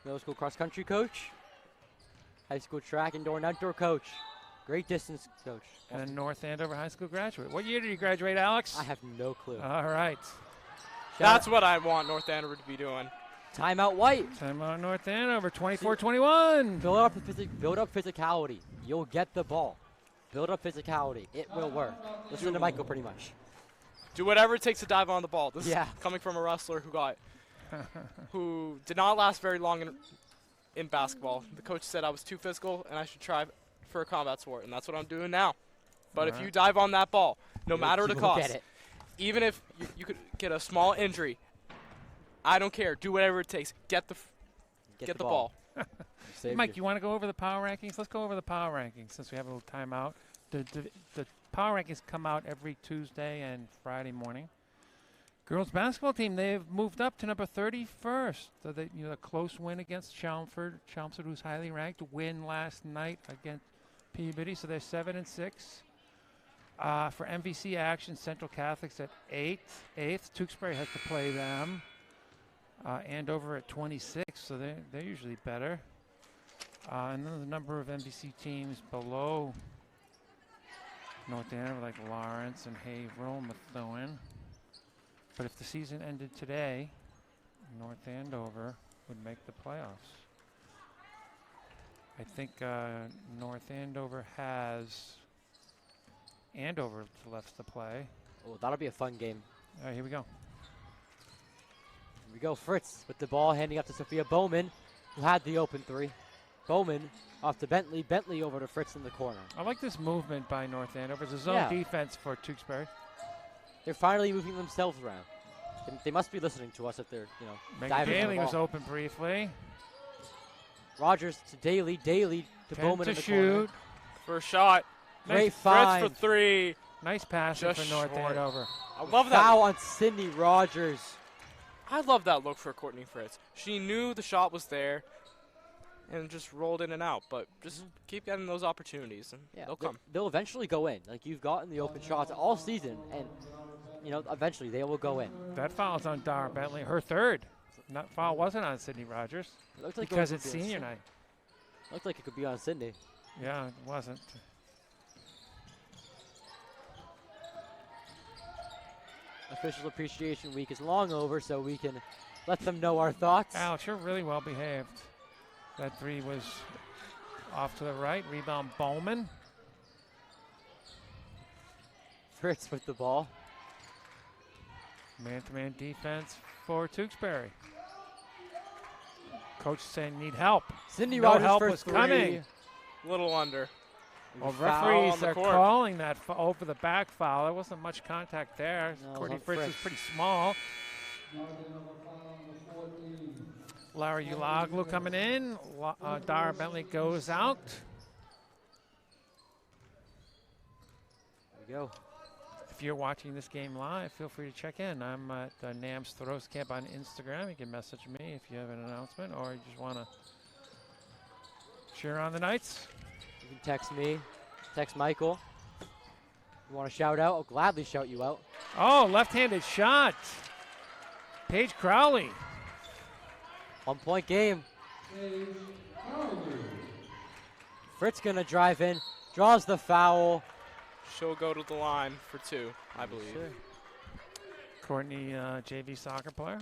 middle school cross-country coach, high school track indoor and outdoor coach, great distance coach. And a North Andover High School graduate. What year did you graduate, Alex? I have no clue. All right. That's what I want North Andover to be doing. Timeout White. Timeout North Andover, 24-21. Build up physicality. You'll get the ball. Build up physicality. It will work. Listen to Michael pretty much. Do whatever it takes to dive on the ball. This is coming from a wrestler who did not last very long in basketball. The coach said I was too physical and I should try for a combat sport, and that's what I'm doing now. But if you dive on that ball, no matter the cost, even if you could get a small injury, I don't care. Do whatever it takes. Get the ball. Mike, you want to go over the power rankings? Let's go over the power rankings since we have a little timeout. The power rankings come out every Tuesday and Friday morning. Girls basketball team, they've moved up to number 31st. So they, a close win against Chelmsford. Chelmsford, who's highly ranked, win last night against Peabody, so they're 7-6. For MVC action, Central Catholics at 8th. Tewksbury has to play them. Andover at 26, so they're usually better. And then the number of MVC teams below North Andover, like Lawrence and Haverhill, Methuen. But if the season ended today, North Andover would make the playoffs. I think North Andover has Andover left to play. Oh, that'll be a fun game. All right, here we go. Here we go. Fritz with the ball, handing up to Sophia Bowman, who had the open 3. Bowman off to Bentley. Bentley over to Fritz in the corner. I like this movement by North Andover. It's a zone defense for Tewksbury. They're finally moving themselves around. They must be listening to us if they're, Megan diving on the Daly was ball. open briefly. Rogers to Daly. Daly to 10 Bowman to in the shoot. corner. First shot. Great Fritz find. for 3. Nice pass for Just North short. Andover. I love that. Foul on Sydney Rogers. I love that look for Courtney Fritz. She knew the shot was there and just rolled in and out. But just keep getting those opportunities, and they'll come. They'll eventually go in. Like, you've gotten the open shots all season, and eventually they will go in. That foul's on Dara Bentley, her third. That foul wasn't on Sydney Rogers It looked like because it it's was senior night. Looked like it could be on Sydney. Yeah, it wasn't. Official Appreciation Week is long over, so we can let them know our thoughts. Alex, you're really well behaved. That 3 was off to the right. Rebound Bowman. Fritz with the ball. Man-to-man defense for Tewksbury. Coach saying need help. Sydney no Rogers help for was 3. coming. Little under. Well, Foul referees on the are court. calling that over the back foul. There wasn't much contact there. No, Courtney on Fritz is Fritz. pretty small. North Andover foul number 14. Larry Ulaglu coming in. Dara Bentley goes out. There we go. If you're watching this game live, feel free to check in. I'm at NAM's Throws Camp on Instagram. You can message me if you have an announcement or you just want to cheer on the Knights. You can text me, text Michael. You want to shout out? I'll gladly shout you out. Oh, left-handed shot. Paige Crowley. 1 point game. Paige Crowley. Fritz gonna drive in, draws the foul. She'll go to the line for 2, I believe. Sure. Courtney, JV soccer player.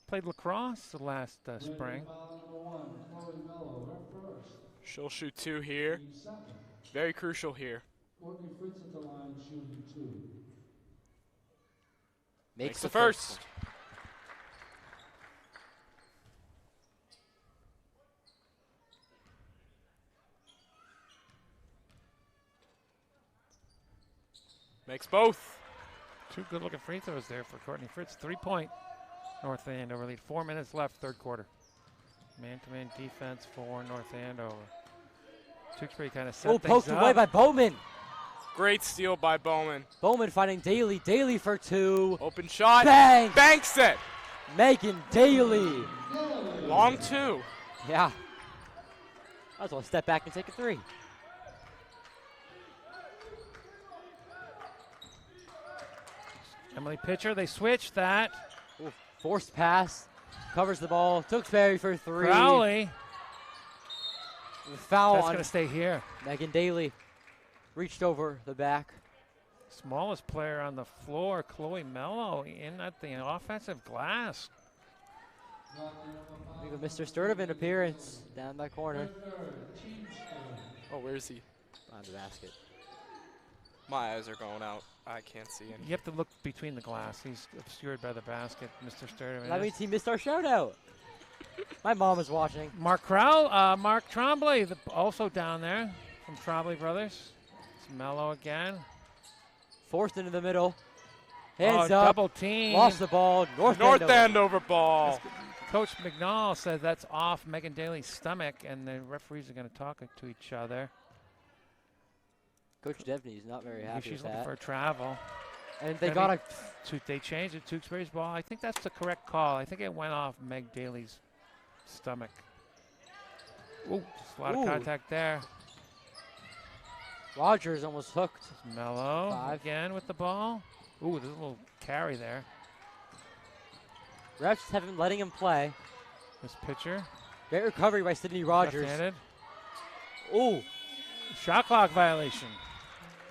Played lacrosse the last spring. Foul number 1, Chloe Mello, her first. She'll shoot 2 here. Team second. Very crucial here. Courtney Fritz at the line shooting 2. Makes the first. Makes both. 2 good-looking free throws there for Courtney Fritz. 3-point North Andover lead. 4 minutes left, third quarter. Man-to-man defense for North Andover. Tewksbury kind of set things Poked up. away by Bowman. Great steal by Bowman. Bowman finding Daly. Daly for 2. Open shot. Bang! Banks it. Megan Daly. Long 2. Yeah. Might as well step back and take a 3. Emily Pitcher, they switched that. Ooh, forced pass. Covers the ball. Tewksbury for 3. Crowley. Foul That's on going to stay here. Megan Daly. Reached over the back. Smallest player on the floor, Chloe Mello, in at the offensive glass. Even Mr. Sturtevant appearance down that corner. Oh, where is he? On the basket. My eyes are going out. I can't see him. You have to look between the glass. He's obscured by the basket, Mr. Sturtevant. That means he missed our shout out. My mom is watching. Mark Tremblay, also down there from Tremblay Brothers. It's Mello again. Forced into the middle. Hands up. Double team. Lost the ball. North Andover ball. Coach McNall said that's off Megan Daly's stomach, and the referees are going to talk to each other. Coach Devney is not very happy She's with looking that. for a travel. And they got They changed it. Tewksbury's ball. I think that's the correct call. I think it went off Meg Daly's stomach. Ooh, just a lot of contact there. Rogers almost hooked. Mello again with the ball. Ooh, there's a little carry there. Refs haven't letting him play. This pitcher. Great recovery by Sydney Rogers. Left-handed. Ooh. Shot clock violation.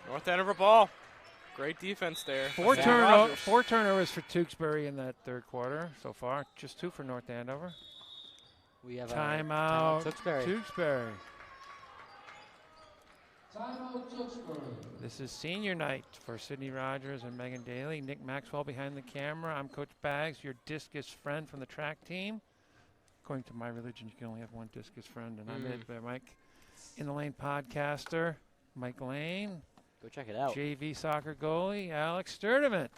North Andover ball. Great defense there. Four turnovers for Tewksbury in that third quarter so far. Just 2 for North Andover. We have timeout. Tewksbury. Timeout Tewksbury. This is senior night for Sydney Rogers and Megan Daly. Nick Maxwell behind the camera. I'm Coach Baggs, your discus friend from the track team. According to my religion, you can only have one discus friend, and I'm it. But Mike, in the lane podcaster, Mike Lane. Go check it out. JV soccer goalie, Alex Sturtevant.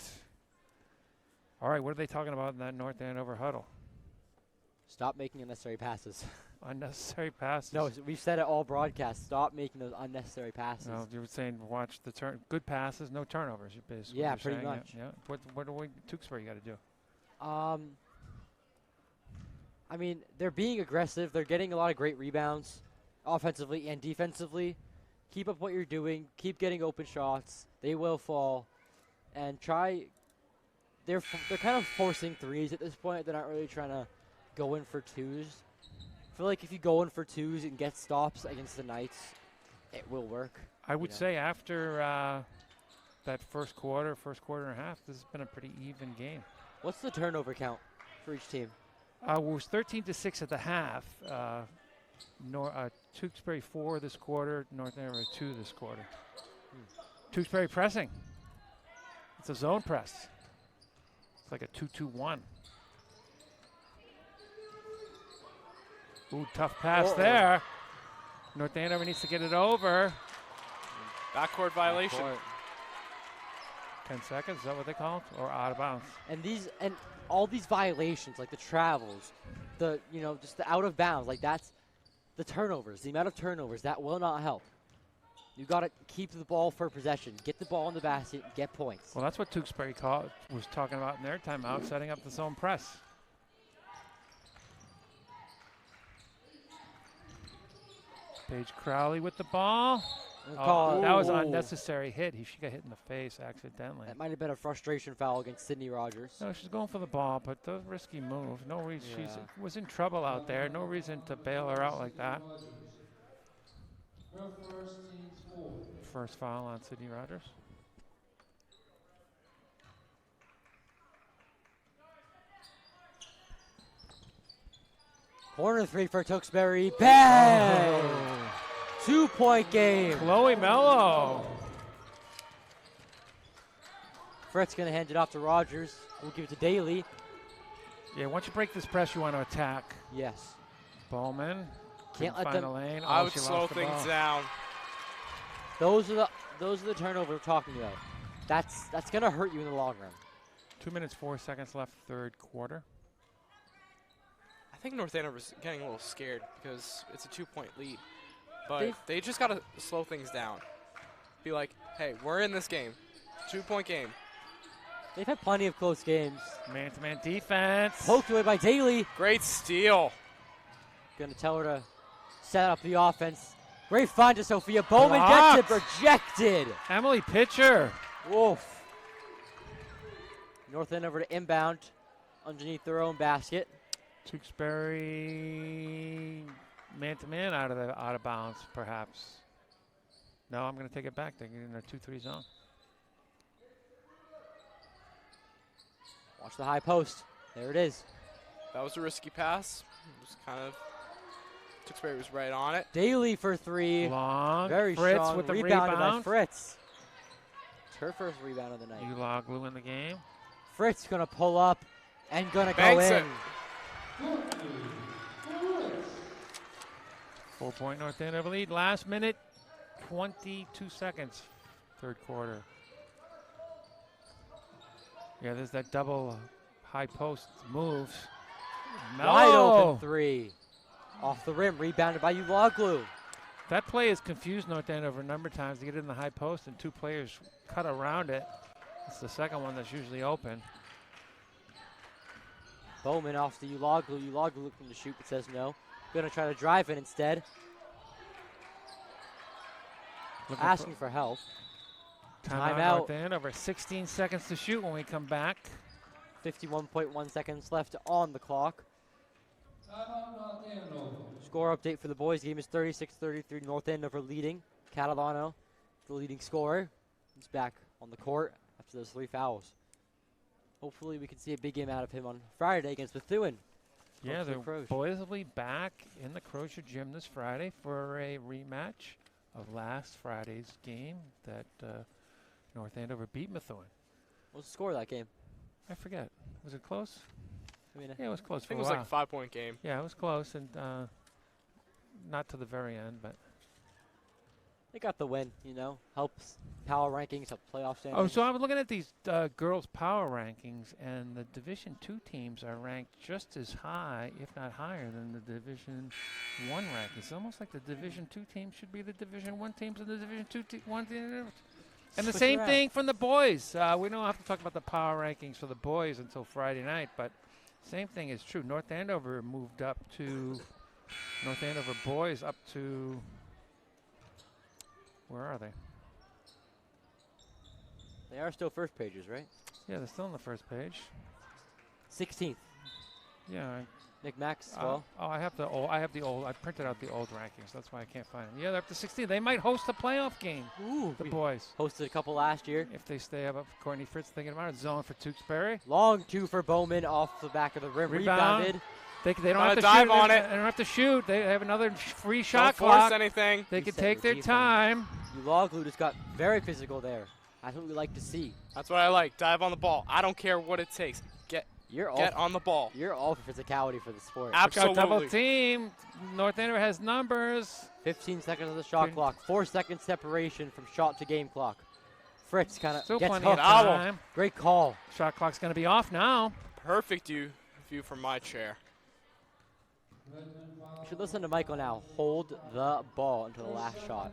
All right, what are they talking about in that North Andover huddle? Stop making unnecessary passes. Unnecessary passes. No, we've said it all broadcast. Stop making those unnecessary passes. No, you were saying watch the good passes, no turnovers. You basically. Yeah, you're pretty saying, much. Yeah. What do we Tewksbury got to do? I mean, they're being aggressive. They're getting a lot of great rebounds, offensively and defensively. Keep up what you're doing. Keep getting open shots. They will fall, and try. They're kind of forcing threes at this point. They're not really trying to go in for twos. I feel like if you go in for twos and get stops against the Knights, it will work. I would say after that first quarter and a half, this has been a pretty even game. What's the turnover count for each team? It was 13-6 at the half. Tewksbury 4 this quarter, North Andover 2 this quarter. Tewksbury pressing. It's a zone press. It's like a 2-2-1. Ooh, tough pass there. North Andover needs to get it over. Backcourt violation. 10 seconds, is that what they call it? Or out of bounds? And all these violations, like the travels, just the out of bounds, like that's the turnovers, the amount of turnovers, that will not help. You got to keep the ball for possession, get the ball in the basket, get points. Well, that's what Tewksbury was talking about in their timeout, setting up the zone press. Paige Crowley with the ball. That was an unnecessary hit. She got hit in the face accidentally. That might have been a frustration foul against Sydney Rogers. No, she's going for the ball, but the risky move. No reason. She was in trouble out there. No reason to bail her out like that. First foul on Sydney Rogers. Corner three for Tewksbury. Bang! Oh. 2-point game. Chloe Mello. Fred's going to hand it off to Rogers. We'll give it to Daly. Yeah, once you break this press, you want to attack. Yes. Bowman. Can't let them. Lane. I would slow things down. Those are the turnovers we're talking about. That's going to hurt you in the long run. 2 minutes, 4 seconds left, third quarter. I think North Andover's getting a little scared because it's a 2-point lead. But they just got to slow things down. Be like, hey, we're in this game. 2-point game. They've had plenty of close games. Man-to-man defense. Poked away by Daly. Great steal. Going to tell her to set up the offense. Great find to Sophia. Bowman gets it rejected. Emily Pitcher. Woof. North Andover to inbound underneath their own basket. Tewksbury man-to-man out of bounds, perhaps. No, I'm going to take it back. They're in their 2-3 zone. Watch the high post. There it is. That was a risky pass. It was kind of Tewksbury was right on it. Daly for three. Long. Very Fritz strong. with the Rebounded rebound. by Fritz. It's her first rebound of the night. Uloglu in the game. Fritz going to pull up and going to go Banks in. it. 4-point North Andover lead. Last minute, 22 seconds, third quarter. Yeah, there's that double high post moves. Wide open three. Off the rim, rebounded by Uloglu. That play has confused North Andover a number of times to get it in the high post, and two players cut around it. It's the second one that's usually open. Bowman off to Uloglu. Uloglu looking to shoot, but says no. Gonna try to drive it instead. Asking for help. Timeout North Andover. 16 seconds to shoot when we come back. 51.1 seconds left on the clock. Score update for the boys game is 36-33. North Andover leading. Catalano, the leading scorer, is back on the court after those 3 fouls. Hopefully we can see a big game out of him on Friday against Methuen. Yeah, the boys will be back in the Crozier Gym this Friday for a rematch of last Friday's game that North Andover beat Methuen. What was the score of that game? I forget. Was it close? I mean, yeah, it was close. I think it was like a 5-point game. Yeah, it was close, and not to the very end, but They got the win, you know. Helps power rankings, help playoff standings. Oh, so I was looking at these girls' power rankings, and the Division II teams are ranked just as high, if not higher, than the Division I rankings. It's almost like the Division II teams should be the Division I teams, and the Division I teams. And the Switch same around. thing from the boys. We don't have to talk about the power rankings for the boys until Friday night, but same thing is true. North Andover moved up to North Andover boys up to, where are they? They are still first pages, right? Yeah, they're still on the first page. 16th. Yeah. Nick Max as well. Oh, I have the old. I printed out the old rankings. That's why I can't find them. Yeah, they're up to 16. They might host a playoff game. Ooh, the boys hosted a couple last year. If they stay up, Courtney Fritz thinking about it. Zone for Tewksbury. Long two for Bowman off the back of the rim. Rebounded. They don't have to dive shoot on They it. don't have to shoot. They have another free shot Don't clock. force anything. They can Reset take your their defense. time. Uloglu just got very physical there. That's what we like to see. That's what I like. Dive on the ball. I don't care what it takes. Get on the ball. You're all for physicality for the sport. Absolutely. Double team. North Andover has numbers. 15 seconds on the shot clock. 4 seconds separation from shot to game clock. Fritz kind of Still gets plenty hooked. of time. Great call. Shot clock's going to be off now. Perfect view from my chair. You should listen to Michael now. Hold the ball until the last shot.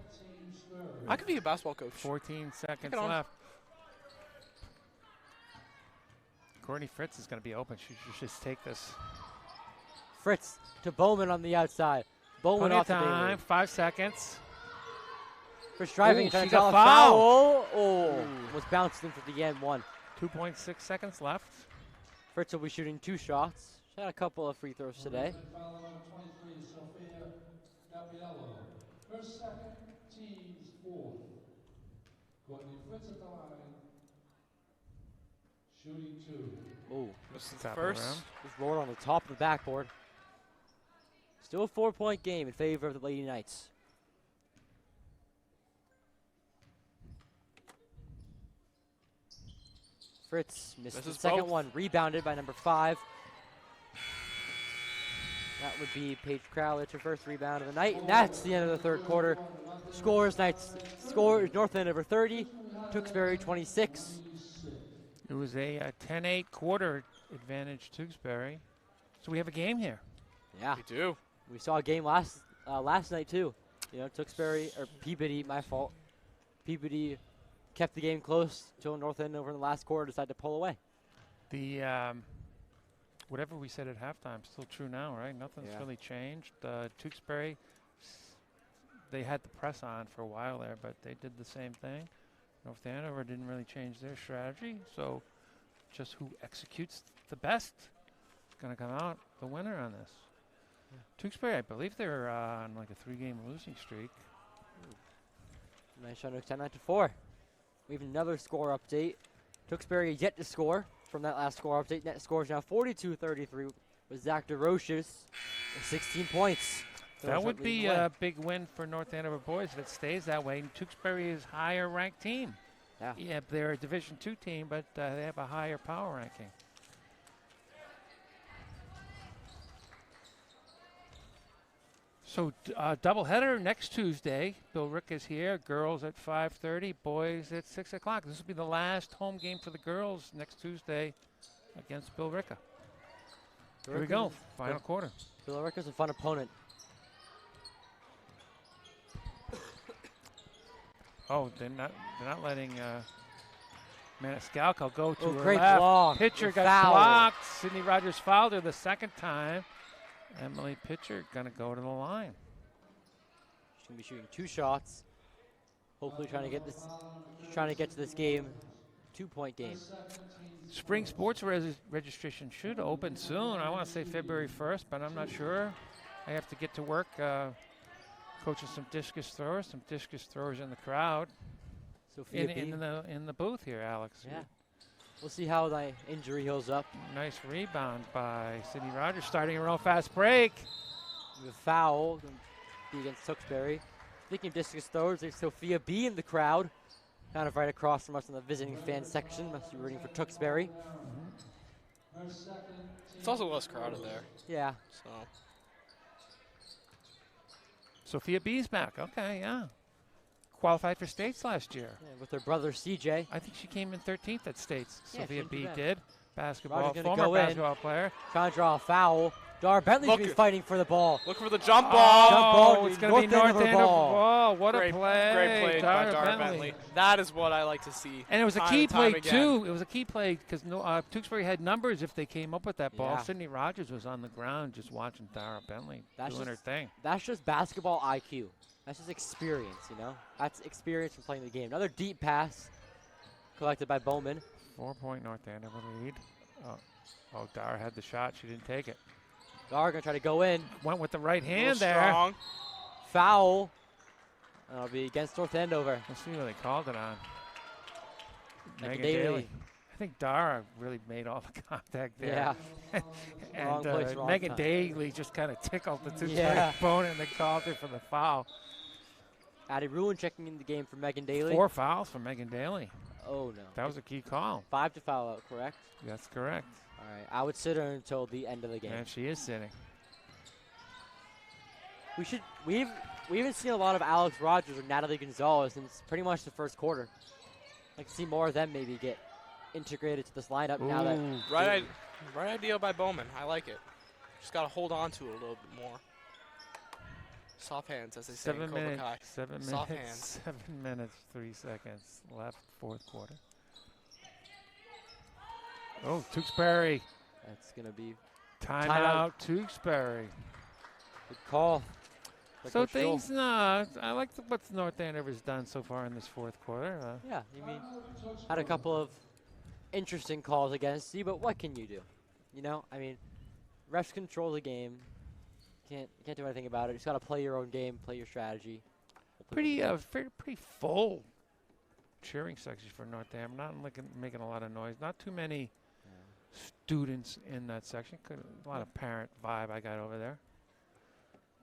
I could be a basketball coach. 14 seconds on. left. Courtney Fritz is going to be open. She should just take this. Fritz to Bowman on the outside. Bowman Plenty off of the time. Bailey. 5 seconds. Fritz driving. Ooh, Trying she to call got a fouled. foul. Oh, was bounced in for the end one. 2.6 seconds left. Fritz will be shooting 2 shots. Shot a couple of free throws today. Foul number 23, Sophia Gabriello. Her second, team's fourth. Courtney Fritz at the line. Shooting 2. Oh, This is the Top first. around. just rolled on the top of the backboard. Still a 4-point game in favor of the Lady Knights. Fritz missed the Misses second both. one. Rebounded by number 5. That would be Paige Crowley, her first rebound of the night. And that's the end of the third quarter. Scores North Andover 30, Tewksbury 26. It was a 10-8 quarter advantage Tewksbury. So we have a game here. Yeah, We do. we saw a game last night too. You know, Tewksbury or Peabody, my fault. Peabody kept the game close until North Andover in the last quarter decided to pull away. The whatever we said at halftime is still true now, right? Nothing's Yeah. really changed. Tewksbury, they had the press on for a while there, but they did the same thing. North Andover didn't really change their strategy, so just who executes the best is going to come out the winner on this. Yeah. Tewksbury, I believe they're on like a 3-game losing streak. Nice shot, 10-9-4. We have another score update. Tewksbury is yet to score from that last score update. Net score is now 42-33 with Zach DeRoches with 16 points. That would be a big win for North Andover boys if it stays that way. And Tewksbury is higher ranked team. Yeah. They're a Division II team, but they have a higher power ranking. So doubleheader next Tuesday. Bill Rick is here. Girls at 5:30, boys at 6 o'clock. This will be the last home game for the girls next Tuesday against Bill Ricka. Here we go, final quarter. Bill Ricka's a fun opponent. Oh, they're not letting Maniscalco go to her great left. block. Pitcher The got foul. blocked. Sydney Rogers fouled her the second time. Emily Pitcher gonna go to the line. She's gonna be shooting 2 shots. Hopefully trying to get to this game, 2-point game. Spring sports registration should open soon. I want to say February 1st, but I'm not sure. I have to get to work coaching some discus throwers in the crowd. Sophia B. in the booth here, Alex. Yeah. We'll see how the injury heals up. Nice rebound by Sydney Rogers, starting her own fast break. The foul gonna be against Tewksbury. Speaking of discus throwers, there's Sophia B in the crowd, kind of right across from us in the visiting fan section. Must be rooting for Tewksbury. It's also less crowded there. Yeah. So Sophia B's back. Okay, yeah. qualified for states last year. Yeah, with her brother CJ. I think she came in 13th at states. Yeah, Sophia she didn't do B bad. did. Basketball, Rogers gonna former go in. basketball player. Trying to draw a foul. Dara Bentley's Look gonna be at- fighting for the ball. Look for the jump ball. Jump ball. Oh, it's going to be North Andover ball. What Great, a play. Great play by Dara Dara Bentley. Bentley. That is what I like to see. And it was a time key and time play, again. too. It was a key play because Tewksbury had numbers if they came up with that ball. Yeah. Sydney Rogers was on the ground just watching Dara Bentley doing her thing. That's just basketball IQ. That's just experience, you know? That's experience from playing the game. Another deep pass collected by Bowman. 4-point North Andover lead. Oh, Dara had the shot. She didn't take it. Dara gonna try to go in. Went with the right hand Little there. strong. Foul. That'll be against North Andover. Let's see what they called it on. Megan Megan Daly. Daly. I think Dara really made all the contact there. Yeah. and Wrong place, wrong Megan time. Daly just kind of tickled the Tewksbury Yeah. opponent and they called her for the foul. Addie Ruin checking in the game for Megan Daly. 4 fouls for Megan Daly. Oh, no. That was a key call. 5 to foul out, correct? That's correct. All right. I would sit her until the end of the game. And she is sitting. We haven't seen a lot of Alex Rogers or Natalie Gonzalez since pretty much the first quarter. I'd like to see more of them maybe get integrated to this lineup now that Right idea by Bowman. I like it. Just got to hold on to it a little bit more. Soft hands, as they say in 7 Cobra minutes. Kai. 7 Soft minutes. hands. 7 minutes, 3 seconds left, fourth quarter. Oh, Tewksbury. That's going to be Timeout, Tewksbury. good call. by So Coach Joel. things, I like what North Andover's done so far in this fourth quarter. Yeah, you mean, had a couple of interesting calls against you, but what can you do? You know, I mean, refs control the game. Can't do anything about it. Just gotta play your own game, play your strategy. Pretty full cheering section for North Andover. Not making a lot of noise. Not too many students in that section. A lot of parent vibe I got over there.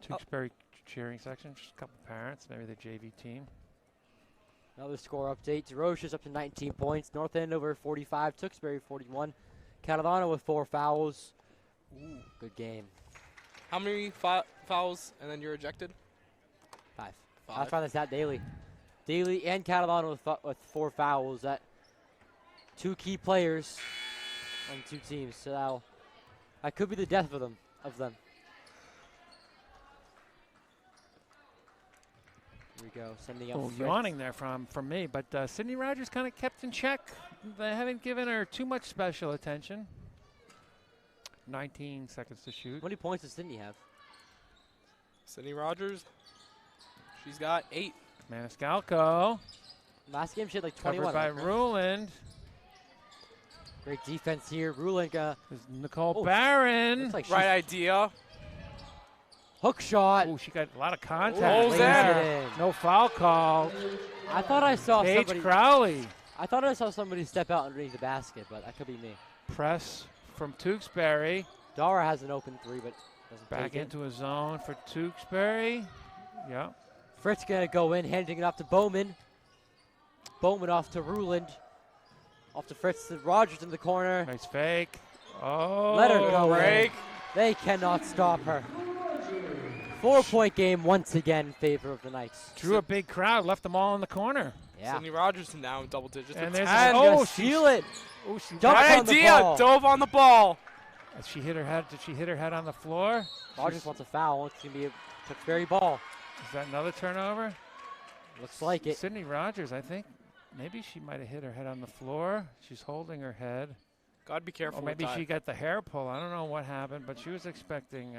Tewksbury cheering section, just a couple parents, maybe the JV team. Another score update. DeRoche's up to 19 points. North Andover 45, Tewksbury 41. Catalano with 4 fouls. Ooh, good game. How many fouls and then you're ejected? 5. 5. I'll try this out daily. Daly and Catalano with 4 fouls. That 2 key players on 2 teams. So that could be the death of them. Here we go, sending up Fritz. Yawning there from me, but Sydney Rogers kind of kept in check. They haven't given her too much special attention. 19 seconds to shoot. How many points does Sydney have? Sydney Rogers, she's got 8. Maniscalco. Last game she had like 21. Covered by Ruland. Great defense here. Ruland. Nicole Barron. Like right idea. Hook shot. Oh, she got a lot of contact. Oh, there. No foul call. I thought I saw Paige somebody. Crowley. I thought I saw somebody step out underneath the basket, but that could be me. Press from Tewksbury. Dara has an open 3, but doesn't Back take it. into a zone for Tewksbury. Yeah. Fritz gonna go in, handing it off to Bowman. Bowman off to Ruland. Off to Fritz. To Rogers in the corner. Nice fake. Oh. Let her go break. in. They cannot stop her. 4-point game once again in favor of the Knights. Drew a big crowd, left them all in the corner. Yeah. Sydney Rogers now in double digits. And with there's 10. Oh, steal it. Oh, she Dunked Right on the idea. ball. Dove on the ball. She hit her head. Did she hit her head on the floor? Rogers wants a foul. It's going to be a Tewksbury ball. Is that another turnover? Looks like it. Sydney Rogers, I think. Maybe she might have hit her head on the floor. She's holding her head. Gotta be careful. Or maybe with she that. got the hair pull. I don't know what happened, but she was expecting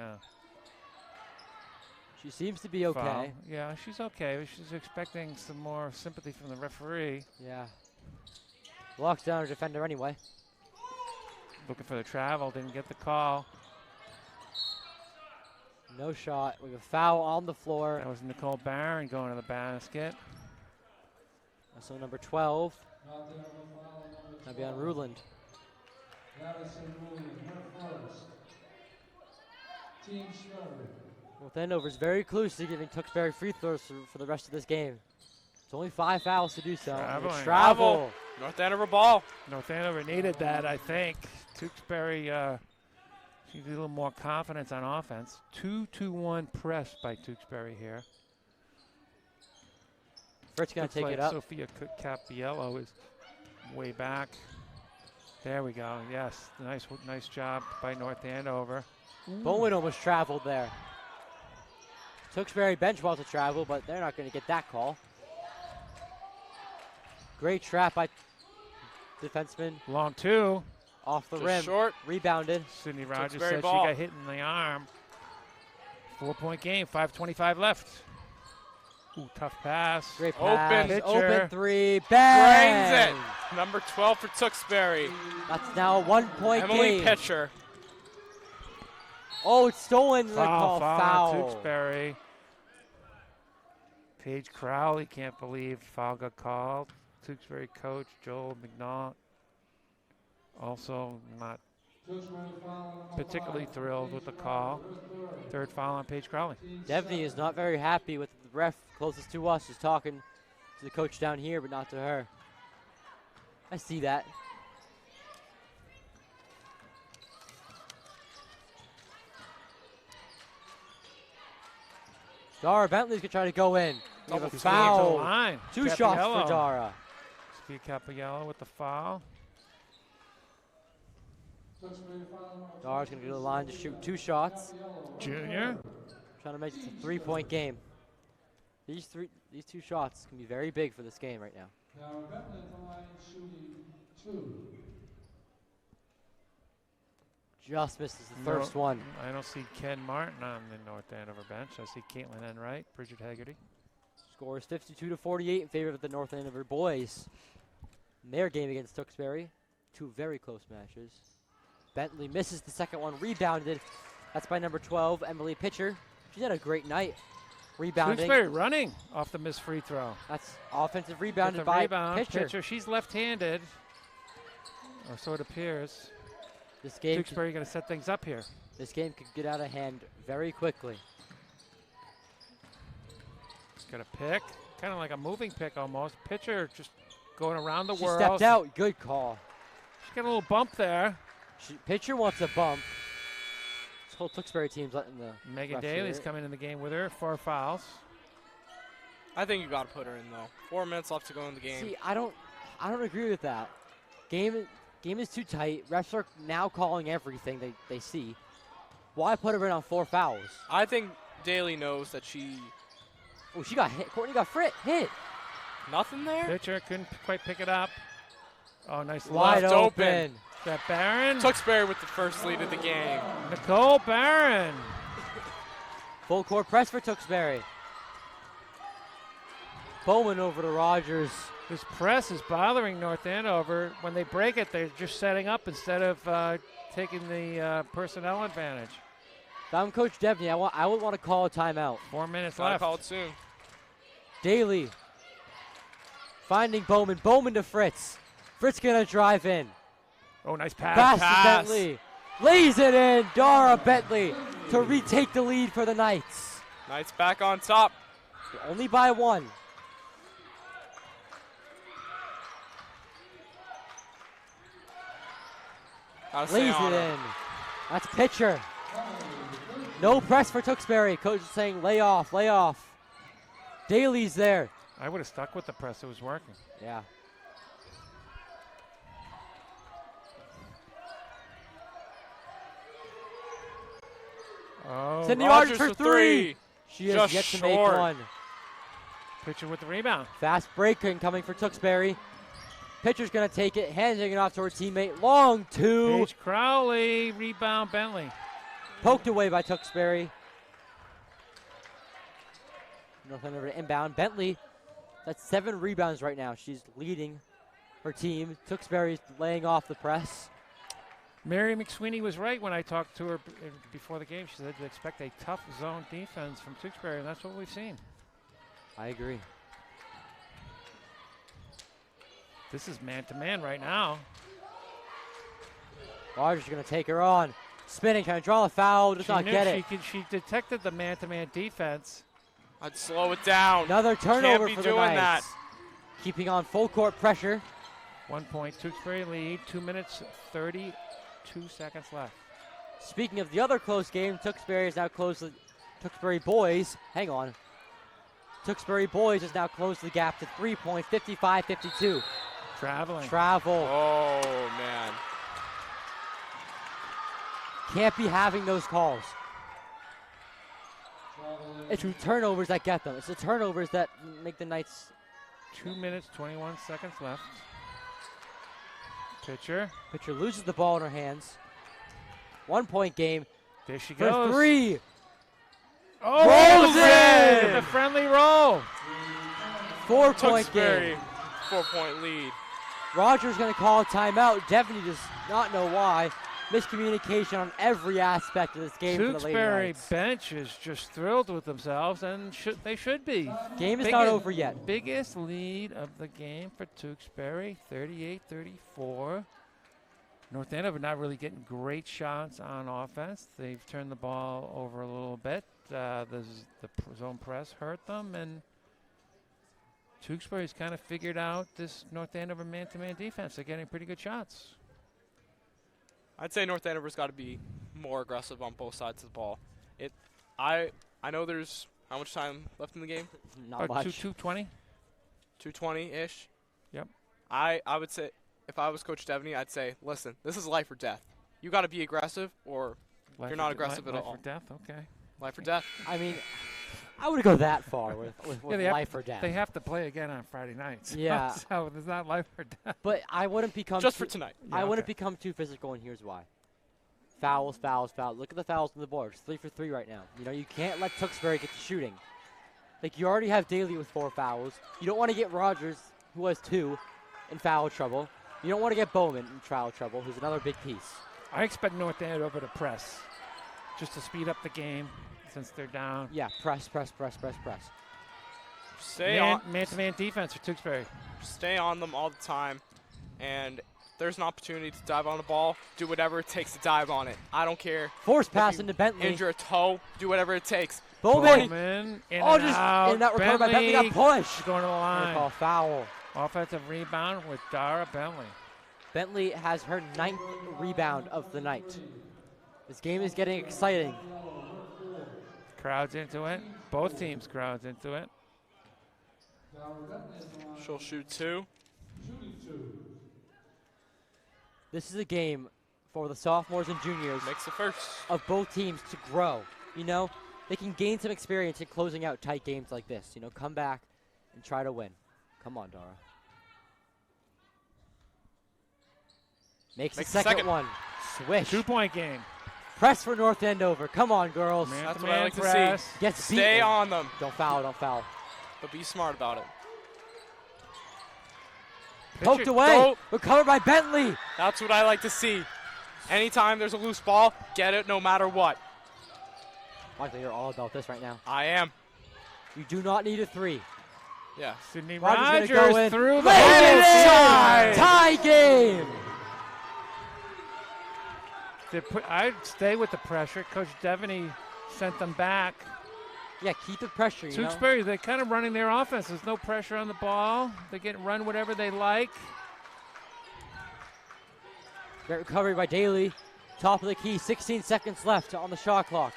She seems to be okay. foul. Yeah, she's okay. She's expecting some more sympathy from the referee. Yeah. Locks down her defender anyway. Looking for the travel. Didn't get the call. No shot. We have a foul on the floor. That was Nicole Barron going to the basket. So number 12. That'll be on Ruland. Madison Williams, her first. Team Sturtevant. North Andover's very close to giving Tewksbury free throws for the rest of this game. It's only 5 fouls to do so. Traveling. Travel. North Andover ball. North Andover needed that, I think. Tewksbury, she needed a little more confidence on offense. 2-2-1 press by Tewksbury here. Fritz going to take like it up. Sophia Capiello is way back. There we go. Yes, nice job by North Andover. Bowman almost traveled there. Tewksbury bench ball to travel, but they're not going to get that call. Great trap by defenseman. Long two. Off the Just rim. short. Rebounded. Sydney Rogers Tewksbury said ball. she got hit in the arm. 4-point game, 5:25 left. Ooh, tough pass. Great pass. Pitcher. Open three. Bang! Drains it. Number 12 for Tewksbury. That's now a 1-point Emily game. Pitcher. Oh, it's stolen. The call. Foul. Tewksbury. Paige Crowley can't believe foul got called. Tewksbury coach Joel McNaught also not particularly thrilled with the call. Third foul on Paige Crowley. Devney is not very happy with the ref closest to us. Is talking to the coach down here, but not to her. I see that. Dara Bentley's going to try to go in. We have a foul. Line. Two shots for Dara. Sophia Capiello with the foul. Dara's going to go to the line to shoot 2 shots. Junior. Trying to make it a 3-point game. These 2 shots can be very big for this game right now. Now, Bentley at the line shooting 2. Just misses the first one. I don't see Ken Martin on the North Andover bench. I see Caitlin Enright, Bridget Haggerty. Score is 52-48 in favor of the North Andover boys. In their game against Tewksbury, 2 very close matches. Bentley misses the second one, rebounded. That's by number 12, Emily Pitcher. She's had a great night. Rebounding. Tewksbury running off the missed free throw. That's offensive rebounded by Pitcher. She's left-handed, or so it appears. This game Tewksbury going to set things up here. This game could get out of hand very quickly. Got a pick, kind of like a moving pick almost. Pitcher just going around the She world. stepped out. Good call. She got a little bump there. Pitcher wants a bump. This whole Tewksbury team's letting the Megan refs Daly's hear it. coming in the game with her. 4 fouls. I think you got to put her in, though. 4 minutes left to go in the game. See, I don't agree with that. Game is too tight. Refs are now calling everything they see. Why put her in on 4 fouls? I think Daly knows that she... Oh, she got hit. Courtney got hit. Nothing there? Pitcher couldn't quite pick it up. Oh, nice Wide left. open. Is that Barron? Tewksbury with the first lead of the game. Nicole Barron. Full court press for Tewksbury. Bowman over to Rogers. This press is bothering North Andover. When they break it, they're just setting up instead of taking the personnel advantage. If I'm Coach Devney, I would want to call a timeout. 4 minutes Gotta left. call it soon. Daly finding Bowman. Bowman to Fritz. Fritz gonna drive in. Oh, nice pass. Pass to Bentley. Lays it in. Dara Bentley to retake the lead for the Knights. Knights back on top. Only by 1. Lays it in. That's Pitcher. No press for Tewksbury. Coach is saying lay off, lay off. Daly's there. I would have stuck with the press. It was working. Yeah. Oh, Sydney Rogers Rogers for for 3. She has Just yet to short. make one. Pitcher with the rebound. Fast break incoming for Tewksbury. Pitcher's going to take it, handing it off to her teammate. Long 2. Paige Crowley, rebound Bentley. Poked away by Tewksbury. North Andover to inbound. Bentley, that's 7 rebounds right now. She's leading her team. Tewksbury's laying off the press. Mary McSweeney was right when I talked to her before the game. She said to expect a tough zone defense from Tewksbury, and that's what we've seen. I agree. This is man-to-man right now. Rogers going to take her on. Spinning, trying to draw a foul, does not get it. She detected the man-to-man defense. I'd slow it down. Another turnover Can't be for the doing Knights. that. Keeping on full court pressure. 1 point, Tewksbury lead, 2 minutes, 32 seconds left. Speaking of the other close game, Tewksbury has now closed the Tewksbury boys. Hang on. Tewksbury boys has now closed the gap to 3 points, 55-52. Traveling. Travel. Oh, man. Can't be having those calls. It's the turnovers that get them. It's the turnovers that make the Knights. 2 minutes, 21 seconds left. Pitcher loses the ball in her hands. 1 point game. There she for goes. 3. Oh, rolls in! With a friendly roll. 4 point game. 4-point lead. Rogers going to call a timeout. Devaney does not know why. Miscommunication on every aspect of this game for the Lady Tewksbury Knights. bench is just thrilled with themselves, and they should be. Game is not over yet. Biggest lead of the game for Tewksbury, 38-34. North Andover not really getting great shots on offense. They've turned the ball over a little bit. The zone press hurt them, and Tewksbury's kind of figured out this North Andover man-to-man defense. They're getting pretty good shots. I'd say North Andover's got to be more aggressive on both sides of the ball. I know there's how much time left in the game? Not much. 2:20. 2:20-ish. Yep. I would say if I was Coach Devaney, I'd say, listen, this is life or death. You got to be aggressive, or you're not aggressive at all. Life or death. Okay. Life or death. I mean, I wouldn't go that far with life or death. They have to play again on Friday nights. Yeah. So there's not life or death. But I wouldn't become just for tonight. Yeah, I wouldn't become too physical, and here's why. Fouls. Look at the fouls on the board. It's 3 for 3 right now. You know, you can't let Tewksbury get to shooting. Like, you already have Daly with 4 fouls. You don't want to get Rogers, who has 2, in foul trouble. You don't want to get Bowman in foul trouble, who's another big piece. I expect North Andover to press, just to speed up the game since they're down. Yeah, press. Stay on man-to-man defense for Tewksbury. Stay on them all the time, and there's an opportunity to dive on the ball. Do whatever it takes to dive on it. I don't care. Force pass into Bentley. Injure a toe. Do whatever it takes. Bowman. In oh, and just out. in that recovery by Bentley got pushed. Going to the line. Call foul. Offensive rebound with Dara Bentley. Bentley has her 9th rebound of the night. This game is getting exciting. Crowds into it. Both teams crowds into it. She'll shoot 2. This is a game for the sophomores and juniors Makes the first of both teams to grow. You know, they can gain some experience in closing out tight games like this. You know, come back and try to win. Come on, Dara. Makes the second one. Swish. 2-point game. Press for North Andover. Come on, girls. That's what I like to see. Gets Stay beaten. on them. Don't foul. But be smart about it. Poked away. Recovered by Bentley. That's what I like to see. Anytime there's a loose ball, get it no matter what. Michael, you're all about this right now. I am. You do not need a 3. Yeah. Sydney Rogers Rogers through the tie game. I'd stay with the pressure. Coach Devaney sent them back. Yeah, keep the pressure, you know. Tewksbury, they're kind of running their offense. There's no pressure on the ball. They get run whatever they like. Great recovery by Daly. Top of the key, 16 seconds left on the shot clock.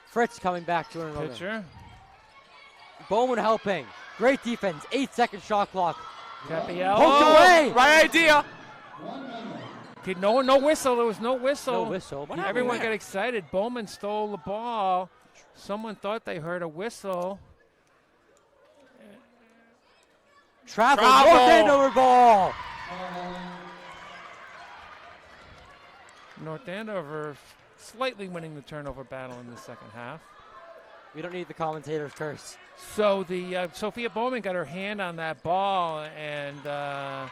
Fritz coming back to another. Pitcher. Bowman helping. Great defense, 8-second shot clock. Capiello. Poked away. Right idea. Okay, no whistle. There was no whistle. No whistle. Everyone got excited. Bowman stole the ball. Someone thought they heard a whistle. Travel. North Andover ball. North Andover slightly winning the turnover battle in the second half. We don't need the commentator's curse. So the Sophia Bowman got her hand on that ball, and the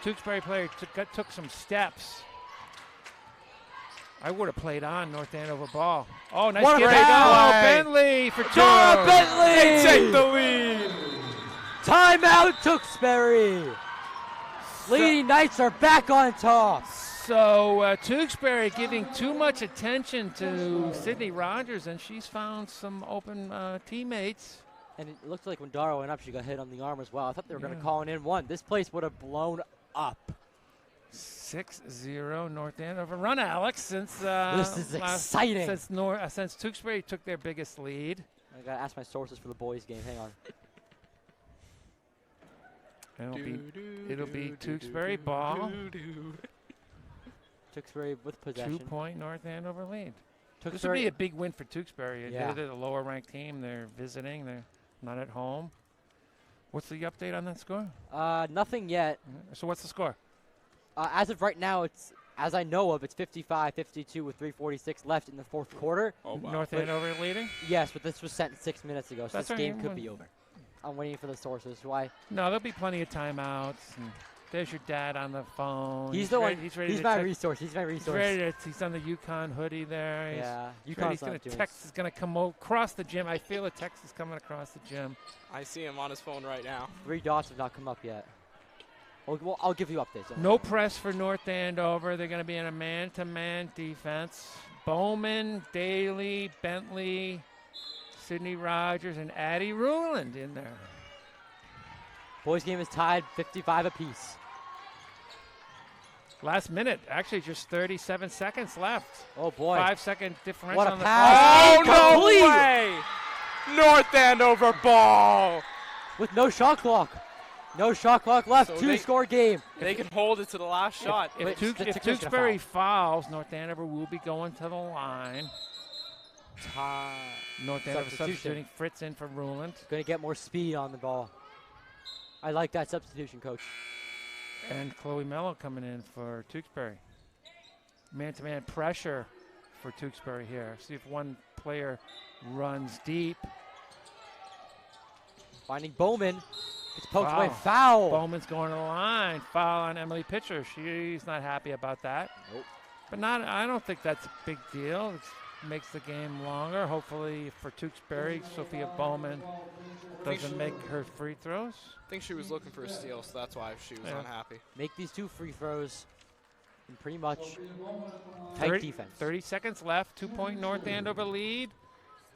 Tewksbury player took some steps. I would have played on North Andover ball. Oh, nice What a give break. out. Bentley for 2. Dara Bentley. They take the lead. Timeout, Tewksbury. Lady Knights are back on top. So Tewksbury giving too much attention to Sydney Rogers, and she's found some open teammates. And it looked like when Dara went up, she got hit on the arm as well. I thought they were going to call it in 1. This place would have blown up. 6-0 North Andover. Run, Alex, since this is exciting. Since Tewksbury took their biggest lead. gotta ask my sources for the boys game. Hang on. It'll be Tewksbury ball. Tewksbury with possession. 2-point North Andover lead. This would Tewksbury- be a big win for Tewksbury. Yeah. They're the lower ranked team. They're visiting. They're not at home. What's the update on that score? Nothing yet. So what's the score? As of right now, it's as I know of, it's 55-52 with 3:46 left in the fourth quarter. Oh, wow. North Andover leading? Yes, but this was sent 6 minutes ago, so That's this all game right. could be over. I'm waiting for the sources. Why? No, there'll be plenty of timeouts. And there's your dad on the phone. He's the ready, one. He's ready. He's to my text- resource. He's my resource. He's ready to, he's on the Yukon hoodie there. Yeah, He's UConn's going not to doing text is going to come across the gym. I feel a text is coming across the gym. I see him on his phone right now. 3 dots have not come up yet. Well, I'll give you updates. No press for North Andover. They're going to be in a man-to-man defense. Bowman, Daly, Bentley, Sidney Rogers, and Addie Ruland in there. Boys game is tied 55 apiece. Last minute, actually just 37 seconds left. Oh boy. 5-second differential What a on the pass. clock. Oh, no Complete. way! North Andover ball! With no shot clock. No shot clock left. So Two-score game. They can hold it to the last shot. If Tewksbury fouls, North Andover will be going to the line. North Andover substituting Fritz in for Ruland. Going to get more speed on the ball. I like that substitution, Coach. And Chloe Mello coming in for Tewksbury. Man-to-man pressure for Tewksbury here. See if one player runs deep. Finding Bowman. It's poked Foul. away. Foul. Bowman's going to the line. Foul on Emily Pitcher. She's not happy about that. Nope. But I don't think that's a big deal. It makes the game longer. Hopefully for Tewksbury, Sophia Bowman doesn't make her free throws. I think she was looking for a steal, so that's why she was unhappy. Make these 2 free throws. And pretty much tight defense. 30 seconds left. 2-point North Andover lead.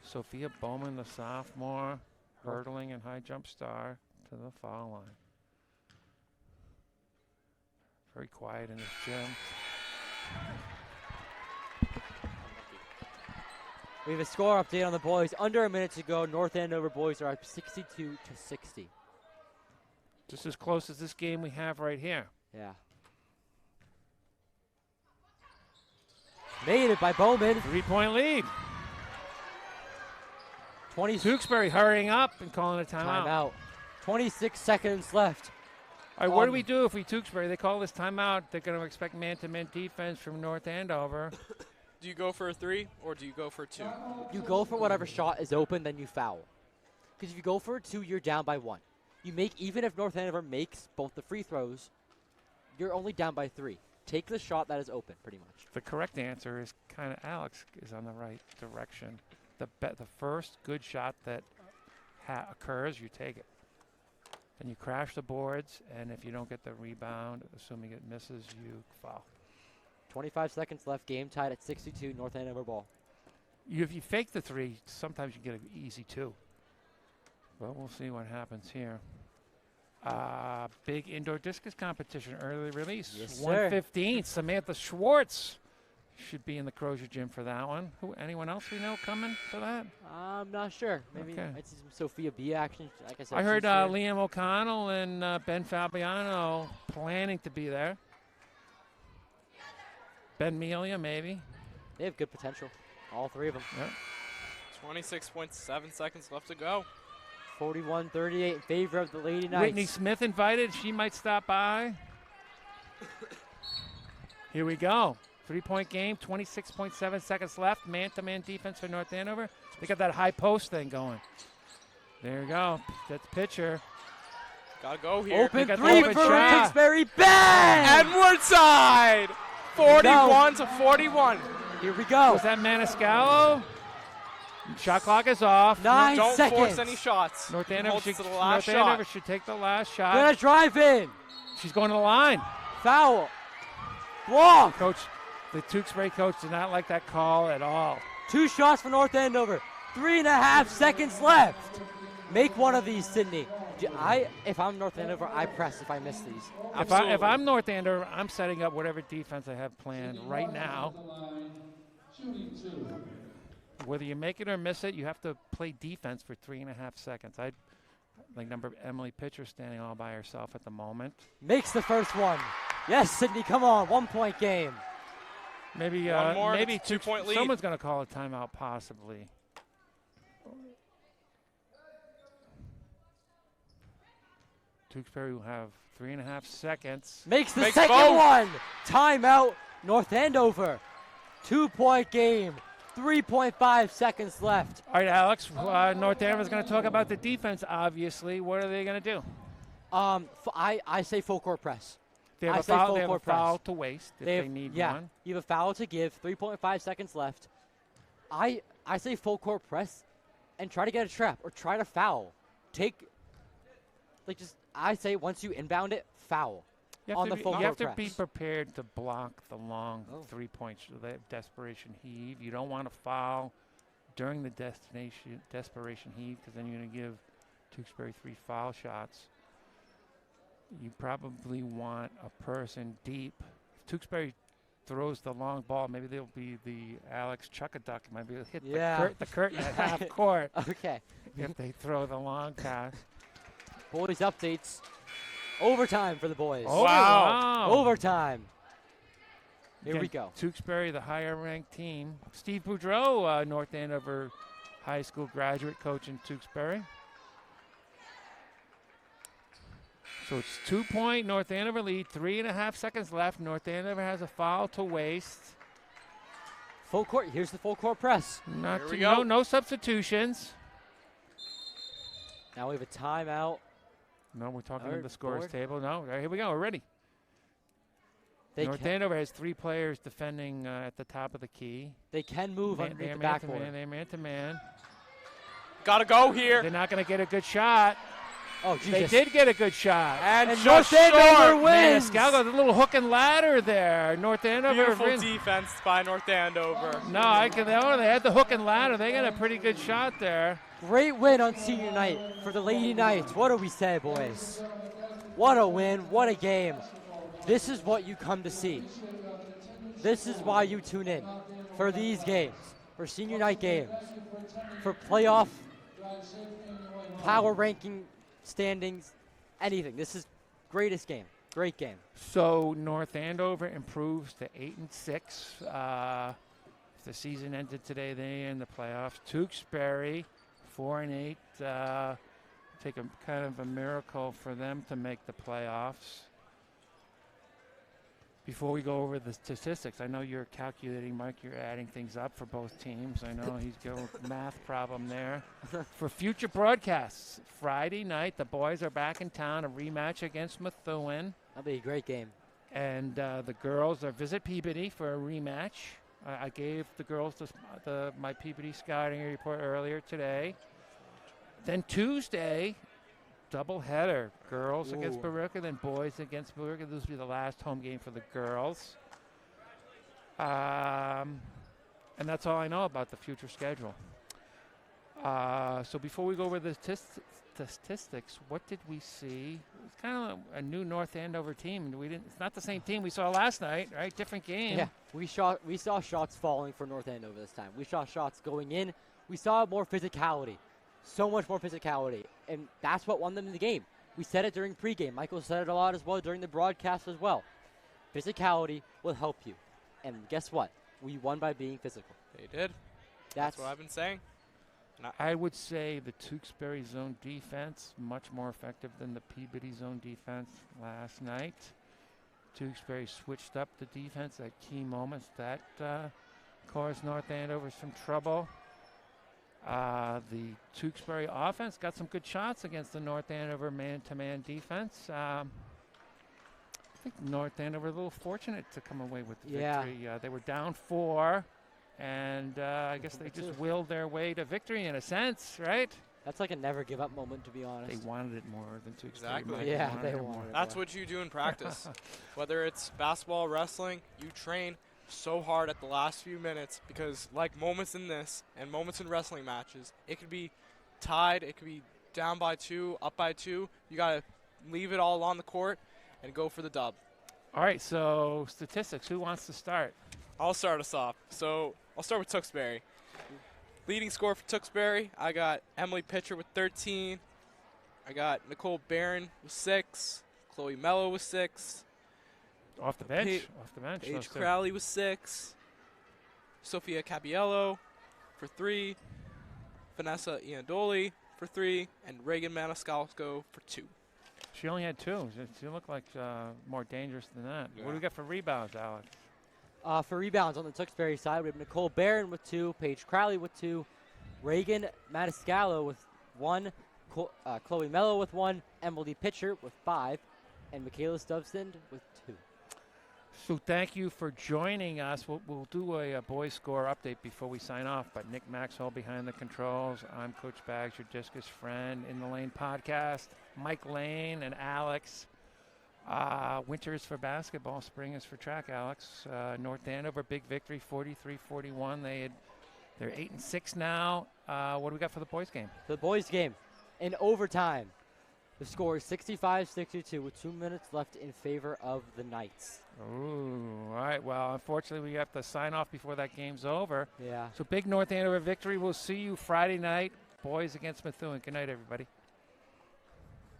Sophia Bowman, the sophomore, hurdling and high jump star to the foul line. Very quiet in this gym. We have a score update on the boys. Under a minute to go. North Andover boys are up 62-60. Just as close as this game we have right here. Yeah. Made it by Bowman. 3-point lead. 20. Tewksbury hurrying up and calling a timeout. Timeout. 26 seconds left. All right, what do we do if we Tewksbury? They call this timeout. They're going to expect man-to-man defense from North Andover. Do you go for a 3 or do you go for a 2? You go for whatever shot is open, then you foul. Because if you go for a 2, you're down by 1. You make, even if North Andover makes both the free throws, you're only down by 3. Take the shot that is open, pretty much. The correct answer is kind of Alex is on the right direction. The first good shot that occurs, you take it. Then you crash the boards, and if you don't get the rebound, assuming it misses, you foul. 25 seconds left. Game tied at 62. North Andover ball. If you fake the 3, sometimes you get an easy 2. But we'll see what happens here. Big indoor discus competition, early release. Yes, sir. 115. Samantha Schwartz should be in the Crozier gym for that one. Anyone else we know coming for that? I'm not sure. Maybe Okay. I'd see some Sophia B action. Like I said, I heard she's here. Liam O'Connell and Ben Fabiano planning to be there. Ben Melia, maybe. They have good potential. All 3 of them. Yep. 26.7 seconds left to go. 41-38 in favor of the Lady Knights. Whitney Smith invited. She might stop by. Here we go. 3-point game, 26.7 seconds left. Man-to-man defense for North Andover. They got that high post thing going. There you go. That's Pitcher. Gotta go here. Open They got 3 the open for shot. Tewksbury. Bang! Edward side. 41 to 41. Here we go. Was that Maniscalco? Shot clock is off. 9 Don't seconds. force any shots. North He Andover holds should, to the last North Andover shot. should take the last shot. Gonna drive in. She's going to the line. Foul. Block. Coach, the Tewksbury coach did not like that call at all. 2 shots for North Andover. 3.5 seconds left. Make one of these, Sydney. If I'm North Andover, I press if I miss these. If I'm North Andover, I'm setting up whatever defense I have planned right now. whether you make it or miss it, you have to play defense for 3.5 seconds. I like number Emily Pitcher standing all by herself at the moment. Makes the first one. Yes, Sydney, come on. 1-point game. Maybe One more, maybe it's a 2-point lead. Someone's going to call a timeout, possibly. Tewksbury will have 3.5 seconds. Makes the Makes second both. one. Timeout, North Andover. 2-point game. 3.5 seconds left. All right, Alex. North Andover's going to talk about the defense, obviously. What are they going to do? I say full court press. They have I a say foul, full they have a court press. foul to waste if they need yeah, one. you have a foul to give. 3.5 seconds left. I say full court press and try to get a trap or try to foul. I say once you inbound it, foul on the full court press. You have to be prepared to block the long 3-point the desperation heave. You don't want to foul during the desperation heave because then you're going to give Tewksbury 3 foul shots. You probably want a person deep. If Tewksbury throws the long ball, maybe there'll be the Alex Chuck-a-duck. Maybe it'll hit the curtain at half court. Okay. If they throw the long pass. Boys updates. Overtime for the boys. Oh, wow. Overtime. Here we go. Tewksbury, the higher-ranked team. Steve Boudreau, North Andover High School graduate coach in Tewksbury. So it's 2-point North Andover lead, 3.5 seconds left. North Andover has a foul to waste. Full court. Here's the full court press. No substitutions. Now we have a timeout. No, we're talking to the scores table. No, here we go. We're ready. North Andover has 3 players defending at the top of the key. They can move underneath the backboard. They're man-to-man. Got to go here. They're not going to get a good shot. Oh, Jesus. They did get a good shot. And North Andover wins. Maniscalco, the little hook and ladder there. North Andover. Beautiful defense by North Andover. No, they had the hook and ladder. They got a pretty good shot there. Great win on senior night for the Lady Knights. What do we say, boys? What a win. What a game. This is what you come to see. This is why you tune in. For these games. For senior night games. For playoff, power ranking standings, anything. This is greatest game. Great game. So North Andover improves to 8-6. If the season ended today, they in the playoffs. Tewksbury 4-8. Take a kind of a miracle for them to make the playoffs. Before we go over the statistics, I know you're calculating, Mike. You're adding things up for both teams. I know he's got a math problem there. For future broadcasts, Friday night, the boys are back in town, a rematch against Methuen. That'll be a great game. And the girls are visit Peabody for a rematch. I gave the girls my Peabody scouting report earlier today. Then Tuesday, doubleheader. Girls against Billerica, then boys against Billerica. This will be the last home game for the girls. And that's all I know about the future schedule. So before we go over the statistics, what did we see? It's kind of a new North Andover team. It's not the same team we saw last night, right? Different game. Yeah, we saw shots falling for North Andover this time. We saw shots going in. We saw more physicality. So much more physicality, and that's what won them in the game. We said it during pregame. Michael said it a lot as well during the broadcast as well. Physicality will help you, and guess what? We won by being physical. They did. That's what I've been saying. I would say the Tewksbury zone defense much more effective than the Peabody zone defense last night. Tewksbury switched up the defense at key moments. That caused North Andover some trouble. The Tewksbury offense got some good shots against the North Andover man-to-man defense. I think North Andover a little fortunate to come away with the victory. They were down 4, and I guess they just willed their way to victory in a sense, right? That's like a never-give-up moment, to be honest. They wanted it more than Tewksbury. Exactly. Yeah, they wanted it. That's what you do in practice. Whether it's basketball, wrestling, you train so hard at the last few minutes because like moments in this and moments in wrestling matches, it could be tied, it could be down by 2, up by 2. You got to leave it all on the court and go for the dub. All right, so statistics. Who wants to start? I'll start us off. So I'll start with Tewksbury. Leading scorer for Tewksbury, I got Emily Pitcher with 13. I got Nicole Barron with 6. Chloe Mello with 6. Off the bench. Off the bench. Paige Crowley with 6. Sophia Capiello for 3. Vanessa Iandoli for 3. And Reagan Maniscalco for 2. She only had 2. She looked like more dangerous than that. Yeah. What do we got for rebounds, Alex? For rebounds on the Tewksbury side, we have Nicole Barron with 2, Paige Crowley with 2, Reagan Maniscalco with 1, Chloe Mello with 1, Emily Pitcher with 5, and Michaela Stubbsend with 2. So thank you for joining us. We'll do a boys score update before we sign off. But Nick Maxwell behind the controls. I'm Coach Bags, your discus friend in the Lane podcast. Mike Lane and Alex. Winter is for basketball. Spring is for track, Alex. North Andover, big victory, 43-41. They're 8-6 now. What do we got for the boys game? The boys game in overtime. The score is 65-62 with 2 minutes left in favor of the Knights. Ooh, all right. Well, unfortunately, we have to sign off before that game's over. Yeah. So big North Andover victory. We'll see you Friday night. Boys against Methuen. Good night, everybody.